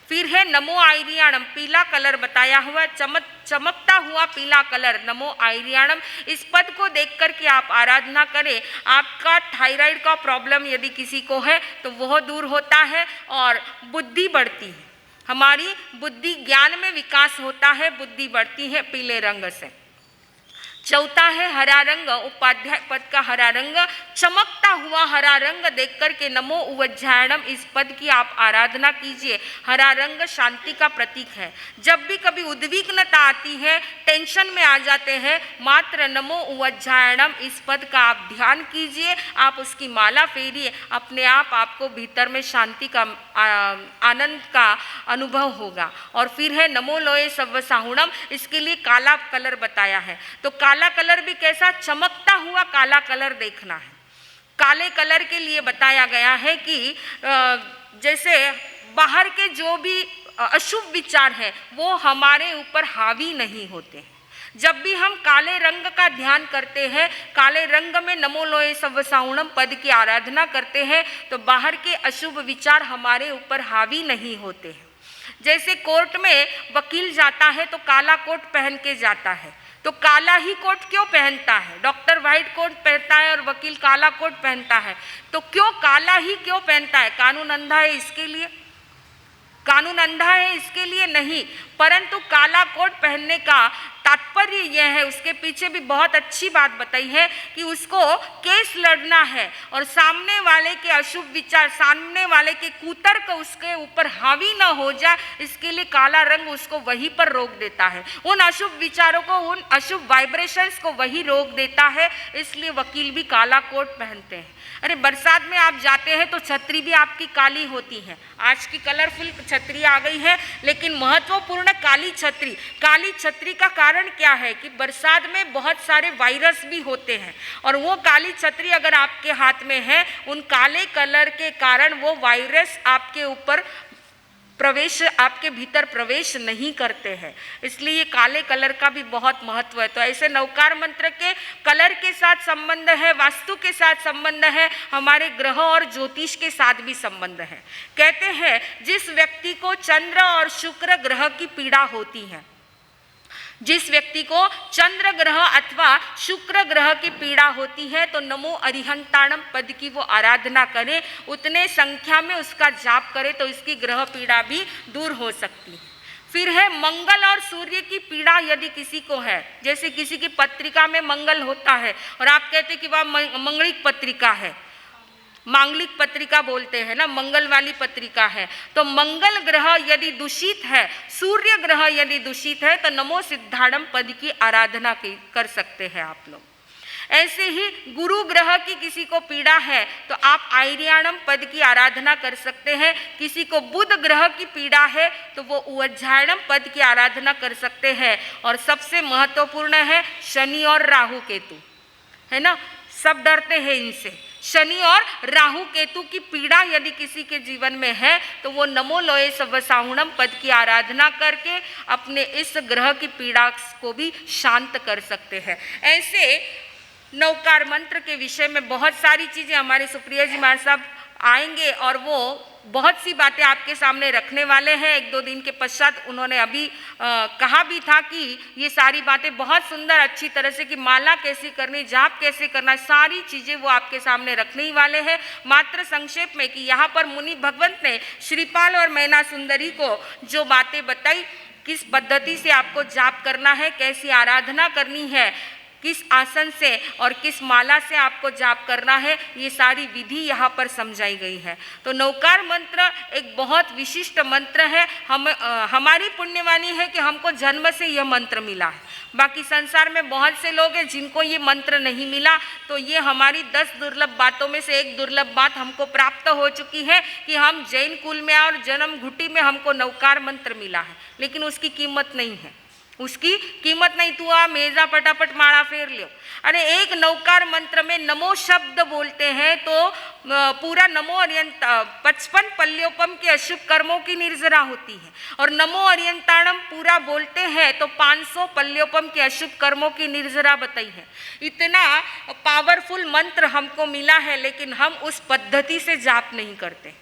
फिर है नमो आयरियाणम, पीला कलर बताया हुआ, चमकता हुआ पीला कलर नमो आयरियाणम, इस पद को देख कर के आप आराधना करें। आपका थायराइड का प्रॉब्लम यदि किसी को है तो वह दूर होता है और बुद्धि बढ़ती है, हमारी बुद्धि ज्ञान में विकास होता है, बुद्धि बढ़ती है पीले रंग से। चौथा है हरा रंग, उपाध्याय पद का हरा रंग, चमकता हुआ हरा रंग देख कर के नमो उवज्जायणम इस पद की आप आराधना कीजिए। हरा रंग शांति का प्रतीक है। जब भी कभी उद्विग्नता आती है, टेंशन में आ जाते हैं, मात्र नमो उवज्जायणम इस पद का आप ध्यान कीजिए, आप उसकी माला फेरिए, अपने आप आपको भीतर में शांति का आनंद का अनुभव होगा। और फिर है नमो लोये सव्वसाहुणम, इसके लिए काला कलर बताया है। तो काला कलर भी कैसा, चमकता हुआ काला कलर देखना है। काले कलर के लिए बताया गया है कि जैसे बाहर के जो भी अशुभ विचार है वो हमारे ऊपर हावी नहीं होते हैं। जब भी हम काले रंग का ध्यान करते हैं, काले रंग में नमो लोये सव्वसाहुणम पद की आराधना करते हैं, तो बाहर के अशुभ विचार हमारे ऊपर हावी नहीं होते हैं। जैसे कोर्ट में वकील जाता है तो काला कोट पहन के जाता है, तो काला ही कोट क्यों पहनता है? डॉक्टर व्हाइट कोट पहनता है और वकील काला कोट पहनता है, तो क्यों काला ही क्यों पहनता है? कानून अंधा है इसके लिए? कानून अंधा है इसके लिए नहीं, परंतु काला कोट पहनने का तात्पर्य यह है, उसके पीछे भी बहुत अच्छी बात बताई है कि उसको केस लड़ना है और सामने वाले के अशुभ विचार, सामने वाले के कुतर्क उसके ऊपर हावी न हो जाए, इसके लिए काला रंग उसको वहीं पर रोक देता है, उन अशुभ विचारों को, उन अशुभ वाइब्रेशंस को वही रोक देता है। इसलिए वकील भी काला कोट पहनते हैं। अरे बरसात में आप जाते हैं तो छतरी भी आपकी काली होती है। आज की कलरफुल छतरी आ गई है, लेकिन महत्वपूर्ण काली छतरी। काली छतरी का कारण क्या है कि बरसात में बहुत सारे वायरस भी होते हैं, और वो काली छतरी अगर आपके हाथ में है, उन काले कलर के कारण वो वायरस आपके ऊपर प्रवेश, आपके भीतर प्रवेश नहीं करते हैं। इसलिए ये काले कलर का भी बहुत महत्व है। तो ऐसे नवकार मंत्र के कलर के साथ संबंध है, वास्तु के साथ संबंध है, हमारे ग्रह और ज्योतिष के साथ भी संबंध है। कहते हैं जिस व्यक्ति को चंद्र और शुक्र ग्रह की पीड़ा होती है, जिस व्यक्ति को चंद्र ग्रह अथवा शुक्र ग्रह की पीड़ा होती है तो नमो अरिहंताणम पद की वो आराधना करे, उतने संख्या में उसका जाप करे तो इसकी ग्रह पीड़ा भी दूर हो सकती है। फिर है मंगल और सूर्य की पीड़ा यदि किसी को है, जैसे किसी की पत्रिका में मंगल होता है और आप कहते कि वह मंगलिक पत्रिका है, मांगलिक पत्रिका बोलते हैं ना, मंगल वाली पत्रिका है, तो मंगल ग्रह यदि दूषित है, सूर्य ग्रह यदि दूषित है तो नमो सिद्धाणम पद की आराधना कर सकते हैं आप लोग। ऐसे ही गुरु ग्रह की किसी को पीड़ा है तो आप आयर्याणम पद की आराधना कर सकते हैं। किसी को बुध ग्रह की पीड़ा है तो वो उज्जायणम पद की आराधना कर सकते हैं। और सबसे महत्वपूर्ण है शनि और राहु केतु, है ना, सब डरते हैं इनसे। शनि और राहु केतु की पीड़ा यदि किसी के जीवन में है तो वो नमो लोये सवसाहुणम पद की आराधना करके अपने इस ग्रह की पीड़ा को भी शांत कर सकते हैं। ऐसे नवकार मंत्र के विषय में बहुत सारी चीज़ें हमारे सुप्रिया जी महाराज साहब आएंगे और वो बहुत सी बातें आपके सामने रखने वाले हैं। 1-2 दिन के पश्चात उन्होंने अभी कहा भी था कि ये सारी बातें बहुत सुंदर अच्छी तरह से कि माला कैसे करनी, जाप कैसे करना, सारी चीज़ें वो आपके सामने रखने ही वाले हैं। मात्र संक्षेप में कि यहाँ पर मुनि भगवंत ने श्रीपाल और मैना सुंदरी को जो बातें बताई, किस पद्धति से आपको जाप करना है, कैसी आराधना करनी है, किस आसन से और किस माला से आपको जाप करना है, ये सारी विधि यहाँ पर समझाई गई है। तो नवकार मंत्र एक बहुत विशिष्ट मंत्र है। हमारी पुण्यवानी है कि हमको जन्म से यह मंत्र मिला है। बाकी संसार में बहुत से लोग हैं जिनको ये मंत्र नहीं मिला, तो ये हमारी 10 दुर्लभ बातों में से एक दुर्लभ बात हमको प्राप्त हो चुकी है कि हम जैन कुल में और जन्म घुटी में हमको नवकार मंत्र मिला है, लेकिन उसकी कीमत नहीं है, उसकी कीमत नहीं। तू आ मेजा पटापट माला फेर लो। अरे एक नवकार मंत्र में नमो शब्द बोलते हैं तो पूरा नमो अर्यंत 55 पल्योपम के अशुभ कर्मों की निर्जरा होती है, और नमो अर्यंताणम पूरा बोलते हैं तो 500 पल्योपम के अशुभ कर्मों की निर्जरा बताई है। इतना पावरफुल मंत्र हमको मिला है, लेकिन हम उस पद्धति से जाप नहीं करते।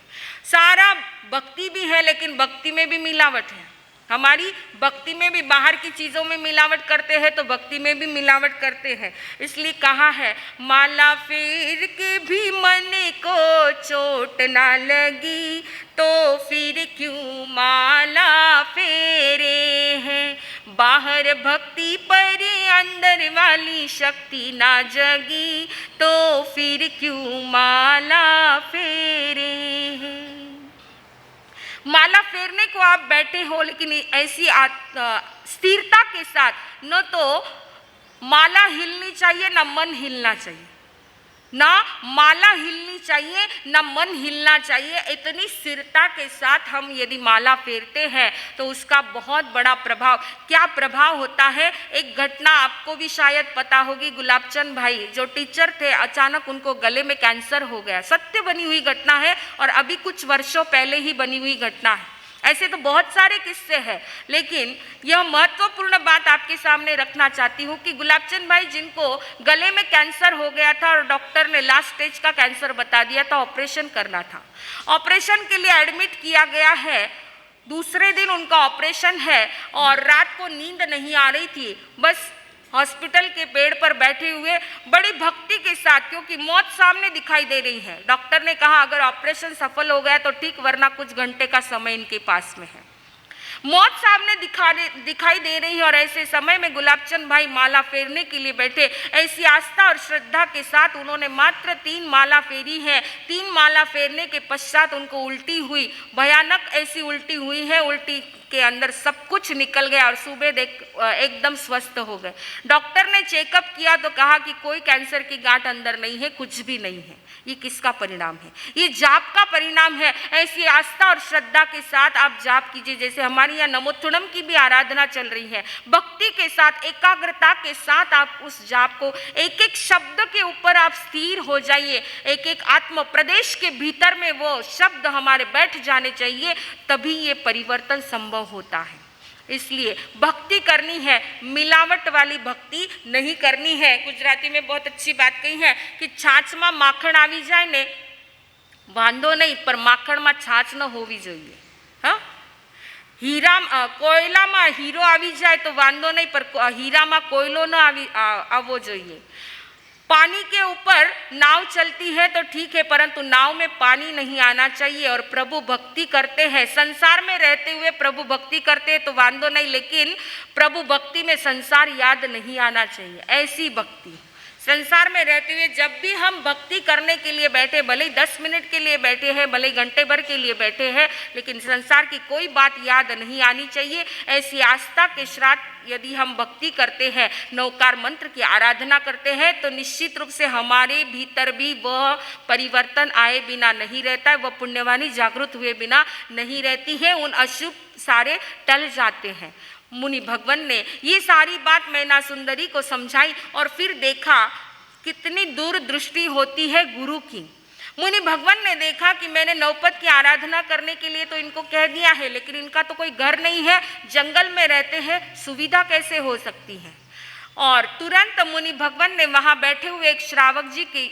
सारा भक्ति भी है लेकिन भक्ति में भी मिलावट है। हमारी भक्ति में भी बाहर की चीज़ों में मिलावट करते हैं तो भक्ति में भी मिलावट करते हैं। इसलिए कहा है माला फेर के भी मन को चोट ना लगी तो फिर क्यों माला फेरे हैं। बाहर भक्ति पर अंदर वाली शक्ति ना जगी तो फिर क्यों माला फेरे हैं। माला फेरने को आप बैठे हो, लेकिन ऐसी स्थिरता के साथ, न तो माला हिलनी चाहिए ना मन हिलना चाहिए, ना माला हिलनी चाहिए ना मन हिलना चाहिए। इतनी स्थिरता के साथ हम यदि माला फेरते हैं तो उसका बहुत बड़ा प्रभाव, क्या प्रभाव होता है। एक घटना आपको भी शायद पता होगी, गुलाबचंद भाई जो टीचर थे, अचानक उनको गले में कैंसर हो गया। सत्य बनी हुई घटना है और अभी कुछ वर्षों पहले ही बनी हुई घटना है। ऐसे तो बहुत सारे किस्से हैं, लेकिन यह महत्वपूर्ण बात आपके सामने रखना चाहती हूँ कि गुलाबचंद भाई जिनको गले में कैंसर हो गया था और डॉक्टर ने लास्ट स्टेज का कैंसर बता दिया था, ऑपरेशन करना था, ऑपरेशन के लिए एडमिट किया गया है। दूसरे दिन उनका ऑपरेशन है और रात को नींद नहीं आ रही थी, बस हॉस्पिटल के बेड पर बैठे हुए बड़ी भक्ति के साथ, क्योंकि मौत सामने दिखाई दे रही है। डॉक्टर ने कहा अगर ऑपरेशन सफल हो गया तो ठीक, वरना कुछ घंटे का समय इनके पास में है। मौत सामने दिखाई दे रही है और ऐसे समय में गुलाबचंद भाई माला फेरने के लिए बैठे। ऐसी आस्था और श्रद्धा के साथ उन्होंने मात्र 3 माला फेरी है। 3 माला फेरने के पश्चात उनको उल्टी हुई, भयानक ऐसी उल्टी हुई है, उल्टी के अंदर सब कुछ निकल गया और सुबह देख एकदम स्वस्थ हो गए। डॉक्टर ने चेकअप किया तो कहा कि कोई कैंसर की गांठ अंदर नहीं है, कुछ भी नहीं है। ये किसका परिणाम है? ये जाप का परिणाम है। ऐसी आस्था और श्रद्धा के साथ आप जाप कीजिए। जैसे हमारे यहाँ नमोत्थुणम की भी आराधना चल रही है, भक्ति के साथ, एकाग्रता के साथ आप उस जाप को, एक एक शब्द के ऊपर आप स्थिर हो जाइए। एक एक आत्म प्रदेश के भीतर में वो शब्द हमारे बैठ जाने चाहिए, तभी ये परिवर्तन संभव होता है। इसलिए भक्ति करनी है, मिलावट वाली भक्ति नहीं करनी है। गुजराती में बहुत अच्छी बात कही है कि छाछ में माखण आवी जाए ने वांधो नहीं, पर माखण में छाछ न होवी जोईए। हाँ, हीरा कोयला में हीरो आवी जाए तो वांधो नहीं, पर हीरा में कोयलो न आवो जोईए। पानी के ऊपर नाव चलती है तो ठीक है, परंतु नाव में पानी नहीं आना चाहिए। और प्रभु भक्ति करते हैं, संसार में रहते हुए प्रभु भक्ति करते हैं तो वांधो नहीं, लेकिन प्रभु भक्ति में संसार याद नहीं आना चाहिए। ऐसी भक्ति संसार में रहते हुए जब भी हम भक्ति करने के लिए बैठे, भले ही 10 मिनट के लिए बैठे हैं, भले ही घंटे भर के लिए बैठे हैं, लेकिन संसार की कोई बात याद नहीं आनी चाहिए। ऐसी आस्था के साथ यदि हम भक्ति करते हैं, नवकार मंत्र की आराधना करते हैं, तो निश्चित रूप से हमारे भीतर भी वह परिवर्तन आए बिना नहीं रहता है, वह पुण्यवानी जागृत हुए बिना नहीं रहती है। उन अशुभ सारे टल जाते हैं। मुनि भगवान ने ये सारी बात मैना सुंदरी को समझाई और फिर देखा कितनी दूरदृष्टि होती है गुरु की। मुनि भगवान ने देखा कि मैंने नवपद की आराधना करने के लिए तो इनको कह दिया है, लेकिन इनका तो कोई घर नहीं है, जंगल में रहते हैं, सुविधा कैसे हो सकती है। और तुरंत मुनि भगवान ने वहाँ बैठे हुए एक श्रावक जी की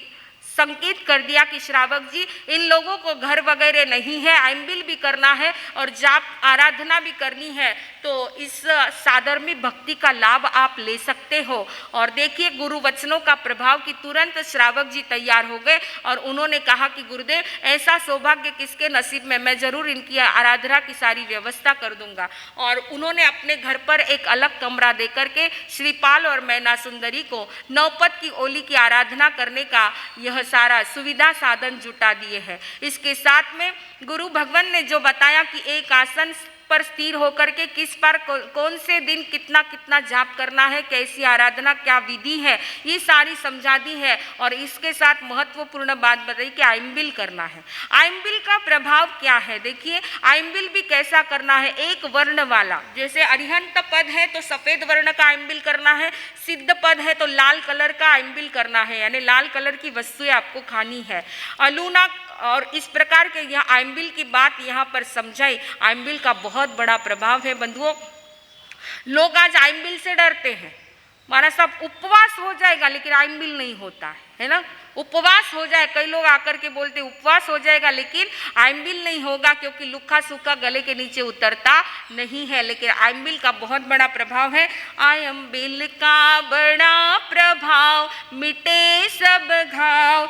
संकेत कर दिया कि श्रावक जी, इन लोगों को घर वगैरह नहीं है, आइम्बिल भी करना है और जाप आराधना भी करनी है, तो इस साधर्मी भक्ति का लाभ आप ले सकते हो। और देखिए गुरु वचनों का प्रभाव कि तुरंत श्रावक जी तैयार हो गए और उन्होंने कहा कि गुरुदेव, ऐसा सौभाग्य किसके नसीब में, मैं जरूर इनकी आराधना की सारी व्यवस्था कर दूंगा। और उन्होंने अपने घर पर एक अलग कमरा दे करके श्रीपाल और मैना सुंदरी को नवपद की ओली की आराधना करने का यह सारा सुविधा साधन जुटा दिए हैं। इसके साथ में गुरु भगवान ने जो बताया कि एक आसन पर स्थिर होकर के किस पर कौन से दिन कितना कितना जाप करना है, कैसी आराधना, क्या विधि है, ये सारी समझा दी है। और इसके साथ महत्वपूर्ण बात बताई कि आइम्बिल करना है। आइम्बिल का प्रभाव क्या है? देखिए आइम्बिल भी कैसा करना है, एक वर्ण वाला, जैसे अरिहंत पद है तो सफेद वर्ण का आइम्बिल करना है, सिद्ध पद है तो लाल कलर का आइम्बिल करना है, यानी लाल कलर की वस्तुएं आपको खानी है। अलूना और इस प्रकार के यहाँ आइम्बिल की बात यहाँ पर समझाई। आइम्बिल का बहुत बड़ा प्रभाव है बंधुओं। लोग आज आइम्बिल से डरते हैं, हमारा सब उपवास हो जाएगा, लेकिन आइम्बिल नहीं होता है ना। उपवास हो जाए, कई लोग आकर के बोलते उपवास हो जाएगा, लेकिन आइम्बिल नहीं होगा, क्योंकि लुखा सूखा गले के नीचे उतरता नहीं है। लेकिन आइम्बिल का बहुत बड़ा प्रभाव है। आइम्बिल का बड़ा प्रभाव, मिटे सब घाव,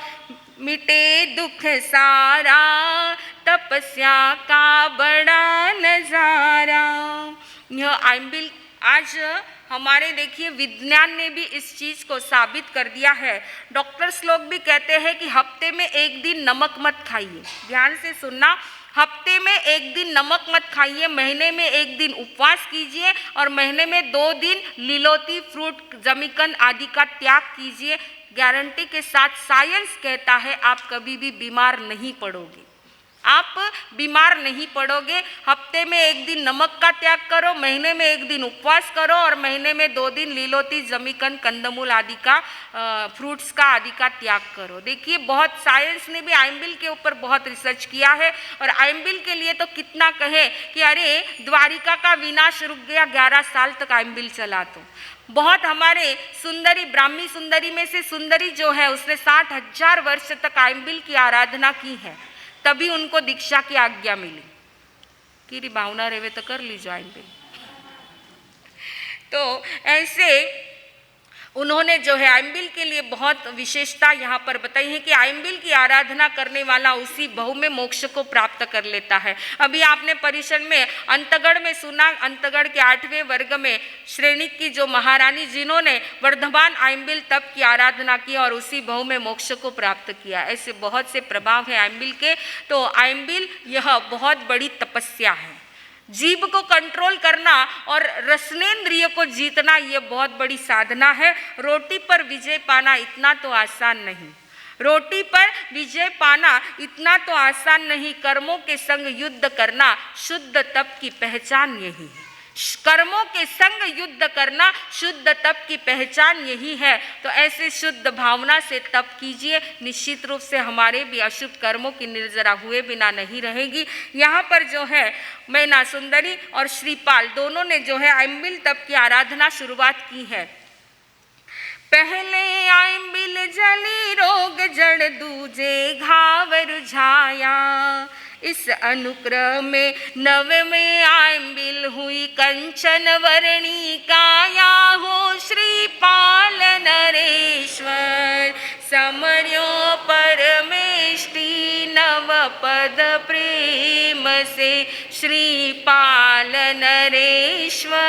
मिटे दुख सारा, तपस्या का बड़ा नजारा। यह आइम्बिल आज हमारे देखिए विज्ञान ने भी इस चीज को साबित कर दिया है। डॉक्टर्स लोग भी कहते हैं कि हफ्ते में एक दिन नमक मत खाइए। ध्यान से सुनना, हफ्ते में एक दिन नमक मत खाइए, महीने में एक दिन उपवास कीजिए और महीने में 2 दिन लीलोती, फ्रूट, जमीकंद आदि का त्याग कीजिए। गारंटी के साथ साइंस कहता है आप कभी भी बीमार नहीं पड़ोगे, आप बीमार नहीं पड़ोगे। हफ्ते में एक दिन नमक का त्याग करो, महीने में एक दिन उपवास करो और महीने में 2 दिन लीलोती, जमीकंद, कंदमूल आदि का फ्रूट्स का आदि का त्याग करो। देखिए बहुत साइंस ने भी आइम्बिल के ऊपर बहुत रिसर्च किया है। और आइम्बिल के लिए तो कितना कहे कि अरे द्वारिका का विनाश रुक गया, 11 साल तक आइम्बिल चला। तो बहुत हमारे सुंदरी, ब्राह्मी सुंदरी में से सुंदरी जो है उसने 60,000 वर्ष तक आइम्बिल की आराधना की है, तभी उनको दीक्षा की आज्ञा मिली। की भावना रहे तो कर लीजिए आइम्बिल। तो ऐसे उन्होंने जो है आइम्बिल के लिए बहुत विशेषता यहाँ पर बताई है कि आइम्बिल की आराधना करने वाला उसी बहु में मोक्ष को प्राप्त कर लेता है। अभी आपने परिषद में अंतगढ़ में सुना, अंतगढ़ के 8वें वर्ग में श्रेणी की जो महारानी जिन्होंने वर्धमान आइम्बिल तप की आराधना की और उसी बहु में मोक्ष को प्राप्त किया। ऐसे बहुत से प्रभाव है आइम्बिल के। तो आइम्बिल यह बहुत बड़ी तपस्या है। जीभ को कंट्रोल करना और रसनेंद्रिय को जीतना ये बहुत बड़ी साधना है। रोटी पर विजय पाना इतना तो आसान नहीं, रोटी पर विजय पाना इतना तो आसान नहीं। कर्मों के संग युद्ध करना शुद्ध तप की पहचान यही है। कर्मों के संग युद्ध करना शुद्ध तप की पहचान यही है। तो ऐसे शुद्ध भावना से तप कीजिए, निश्चित रूप से हमारे भी अशुभ कर्मों की निर्जरा हुए बिना नहीं रहेगी। यहाँ पर जो है मैना सुंदरी और श्रीपाल दोनों ने जो है आइम्बिल तप की आराधना शुरुआत की है। पहले आइम्बिल जली रोग जड़ दूजे घावर झाया, इस अनुक्रम में नव में आइम्बिल हुई कंचन वर्णी काया हो। श्रीपाल नरेश्वर समर्यो परमेष्टि नव पद प्रेम से, श्रीपाल नरेश्वर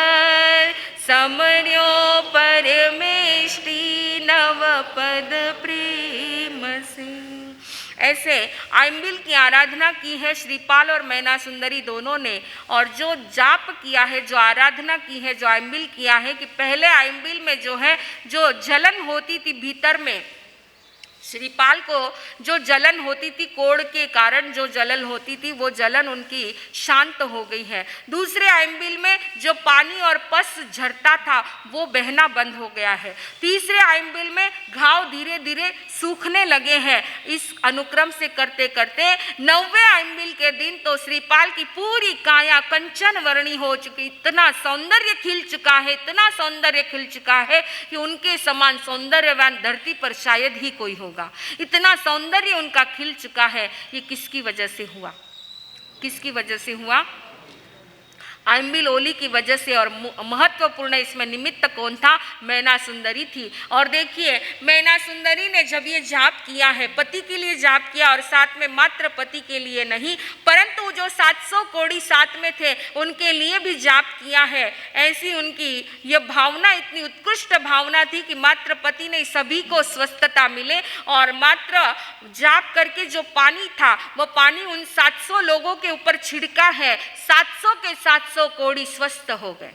समर्यो परमेष्टि नव पद प्रेम से। ऐसे आइम्बिल की आराधना की है श्रीपाल और मैना सुंदरी दोनों ने। और जो जाप किया है, जो आराधना की है, जो आइम्बिल किया है कि पहले आइम्बिल में जो है जो जलन होती थी भीतर में, श्रीपाल को जो जलन होती थी कोढ़ के कारण जो जलन होती थी वो जलन उनकी शांत हो गई है। दूसरे आइम्बिल में जो पानी और पस झरता था वो बहना बंद हो गया है। तीसरे आइम्बिल में घाव धीरे धीरे सूखने लगे हैं। इस अनुक्रम से करते करते 9वें आइम्बिल के दिन तो श्रीपाल की पूरी काया कंचन वर्णी हो चुकी, इतना सौंदर्य खिल चुका है, इतना सौंदर्य खिल चुका है कि उनके समान सौंदर्यवान धरती पर शायद ही कोई होगा। इतना सौंदर्य उनका खिल चुका है। ये किसकी वजह से हुआ? किसकी वजह से हुआ? आइम्बिल ओली की वजह से। और महत्वपूर्ण इसमें निमित्त कौन था? मैना सुंदरी थी। और देखिए मैना सुंदरी ने जब ये जाप किया है, पति के लिए जाप किया और साथ में मात्र पति के लिए नहीं परंतु जो 700 कोड़ी साथ में थे उनके लिए भी जाप किया है। ऐसी उनकी ये भावना इतनी उत्कृष्ट भावना थी कि मात्र पति नहीं सभी को स्वस्थता मिले। और मात्र जाप करके जो पानी था वो पानी उन 700 लोगों के ऊपर छिड़का है। 700 के 700 कोड़ी स्वस्थ हो गए,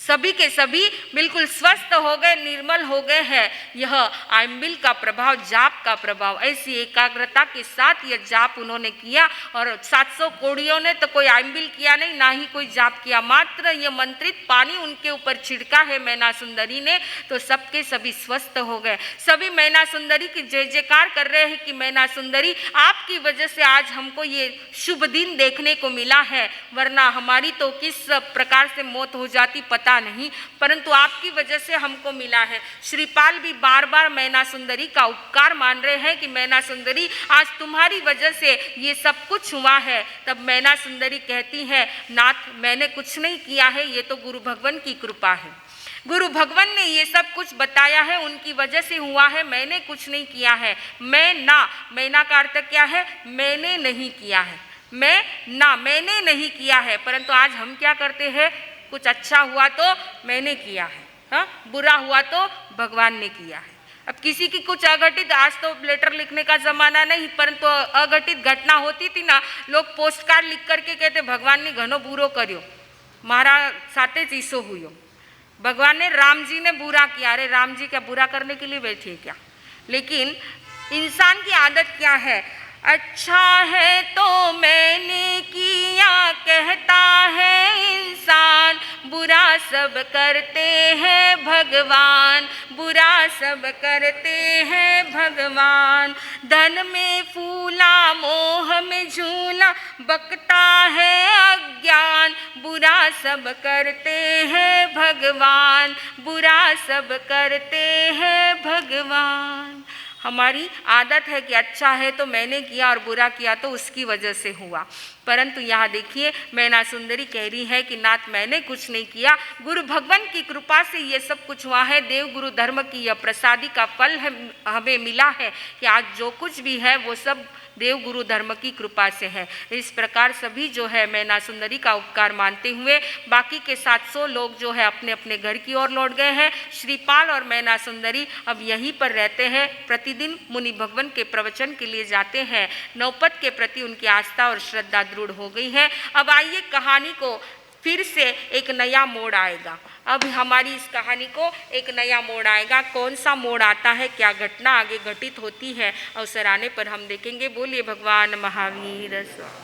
सभी के सभी बिल्कुल स्वस्थ हो गए, निर्मल हो गए हैं। यह आइम्बिल का प्रभाव, जाप का प्रभाव। ऐसी एकाग्रता के साथ यह जाप उन्होंने किया। और 700 कोड़ियों ने तो कोई आइम्बिल किया नहीं, ना ही कोई जाप किया, मात्र यह मंत्रित पानी उनके ऊपर छिड़का है मैना सुंदरी ने, तो सबके सभी स्वस्थ हो गए। सभी मैना सुंदरी की जय जयकार कर रहे हैं कि मैना सुंदरी आपकी वजह से आज हमको ये शुभ दिन देखने को मिला है, वरना हमारी तो किस प्रकार से मौत हो जाती पता नहीं, परंतु आपकी वजह से हमको मिला है। श्रीपाल भी बार बार मैना सुंदरी का उपकार मान रहे हैं कि मैना सुंदरी आज तुम्हारी वजह से ये सब कुछ हुआ है। तब मैना सुंदरी कहती है, नाथ मैंने कुछ नहीं किया है, ये तो गुरु भगवान की कृपा है। गुरु भगवान ने ये सब कुछ बताया है, उनकी वजह से हुआ है, मैंने कुछ नहीं किया है। मैना का अर्थ क्या है? मैंने नहीं किया है, मैंने नहीं किया है। परंतु आज हम क्या करते हैं? कुछ अच्छा हुआ तो मैंने किया है, हाँ, बुरा हुआ तो भगवान ने किया है। अब किसी की कुछ अघटित, आज तो लेटर लिखने का जमाना नहीं, परंतु अघटित घटना होती थी ना, लोग पोस्ट कार्ड लिख करके कहते भगवान ने घणो बुरो कर्यो, मारा साथे चीसो हुयो, भगवान ने राम जी ने बुरा किया। अरे राम जी क्या बुरा करने के लिए बैठे क्या? लेकिन इंसान की आदत क्या है? अच्छा है तो मैंने किया कहता है इंसान, बुरा सब करते हैं भगवान, बुरा सब करते हैं भगवान। धन में फूला मोह में झूला बकता है अज्ञान, बुरा सब करते हैं भगवान, बुरा सब करते हैं भगवान। हमारी आदत है कि अच्छा है तो मैंने किया और बुरा किया तो उसकी वजह से हुआ। परंतु यहाँ देखिए मैना सुंदरी कह रही है कि नाथ मैंने कुछ नहीं किया, गुरु भगवान की कृपा से ये सब कुछ हुआ है। देव गुरु धर्म की यह प्रसादी का फल है, हमें मिला है कि आज जो कुछ भी है वो सब देव गुरु धर्म की कृपा से है। इस प्रकार सभी जो है मैना सुंदरी का उपकार मानते हुए बाकी के 700 लोग जो है अपने अपने घर की ओर लौट गए हैं। श्रीपाल और मैना सुंदरी अब यहीं पर रहते हैं, प्रतिदिन मुनि भगवान के प्रवचन के लिए जाते हैं। नौपत के प्रति उनकी आस्था और श्रद्धा दृढ़ हो गई है। अब आइए कहानी को फिर से एक नया मोड़ आएगा। अब हमारी इस कहानी को एक नया मोड़ आएगा। कौन सा मोड़ आता है, क्या घटना आगे घटित होती है, अवसर आने पर हम देखेंगे। बोलिए भगवान महावीर।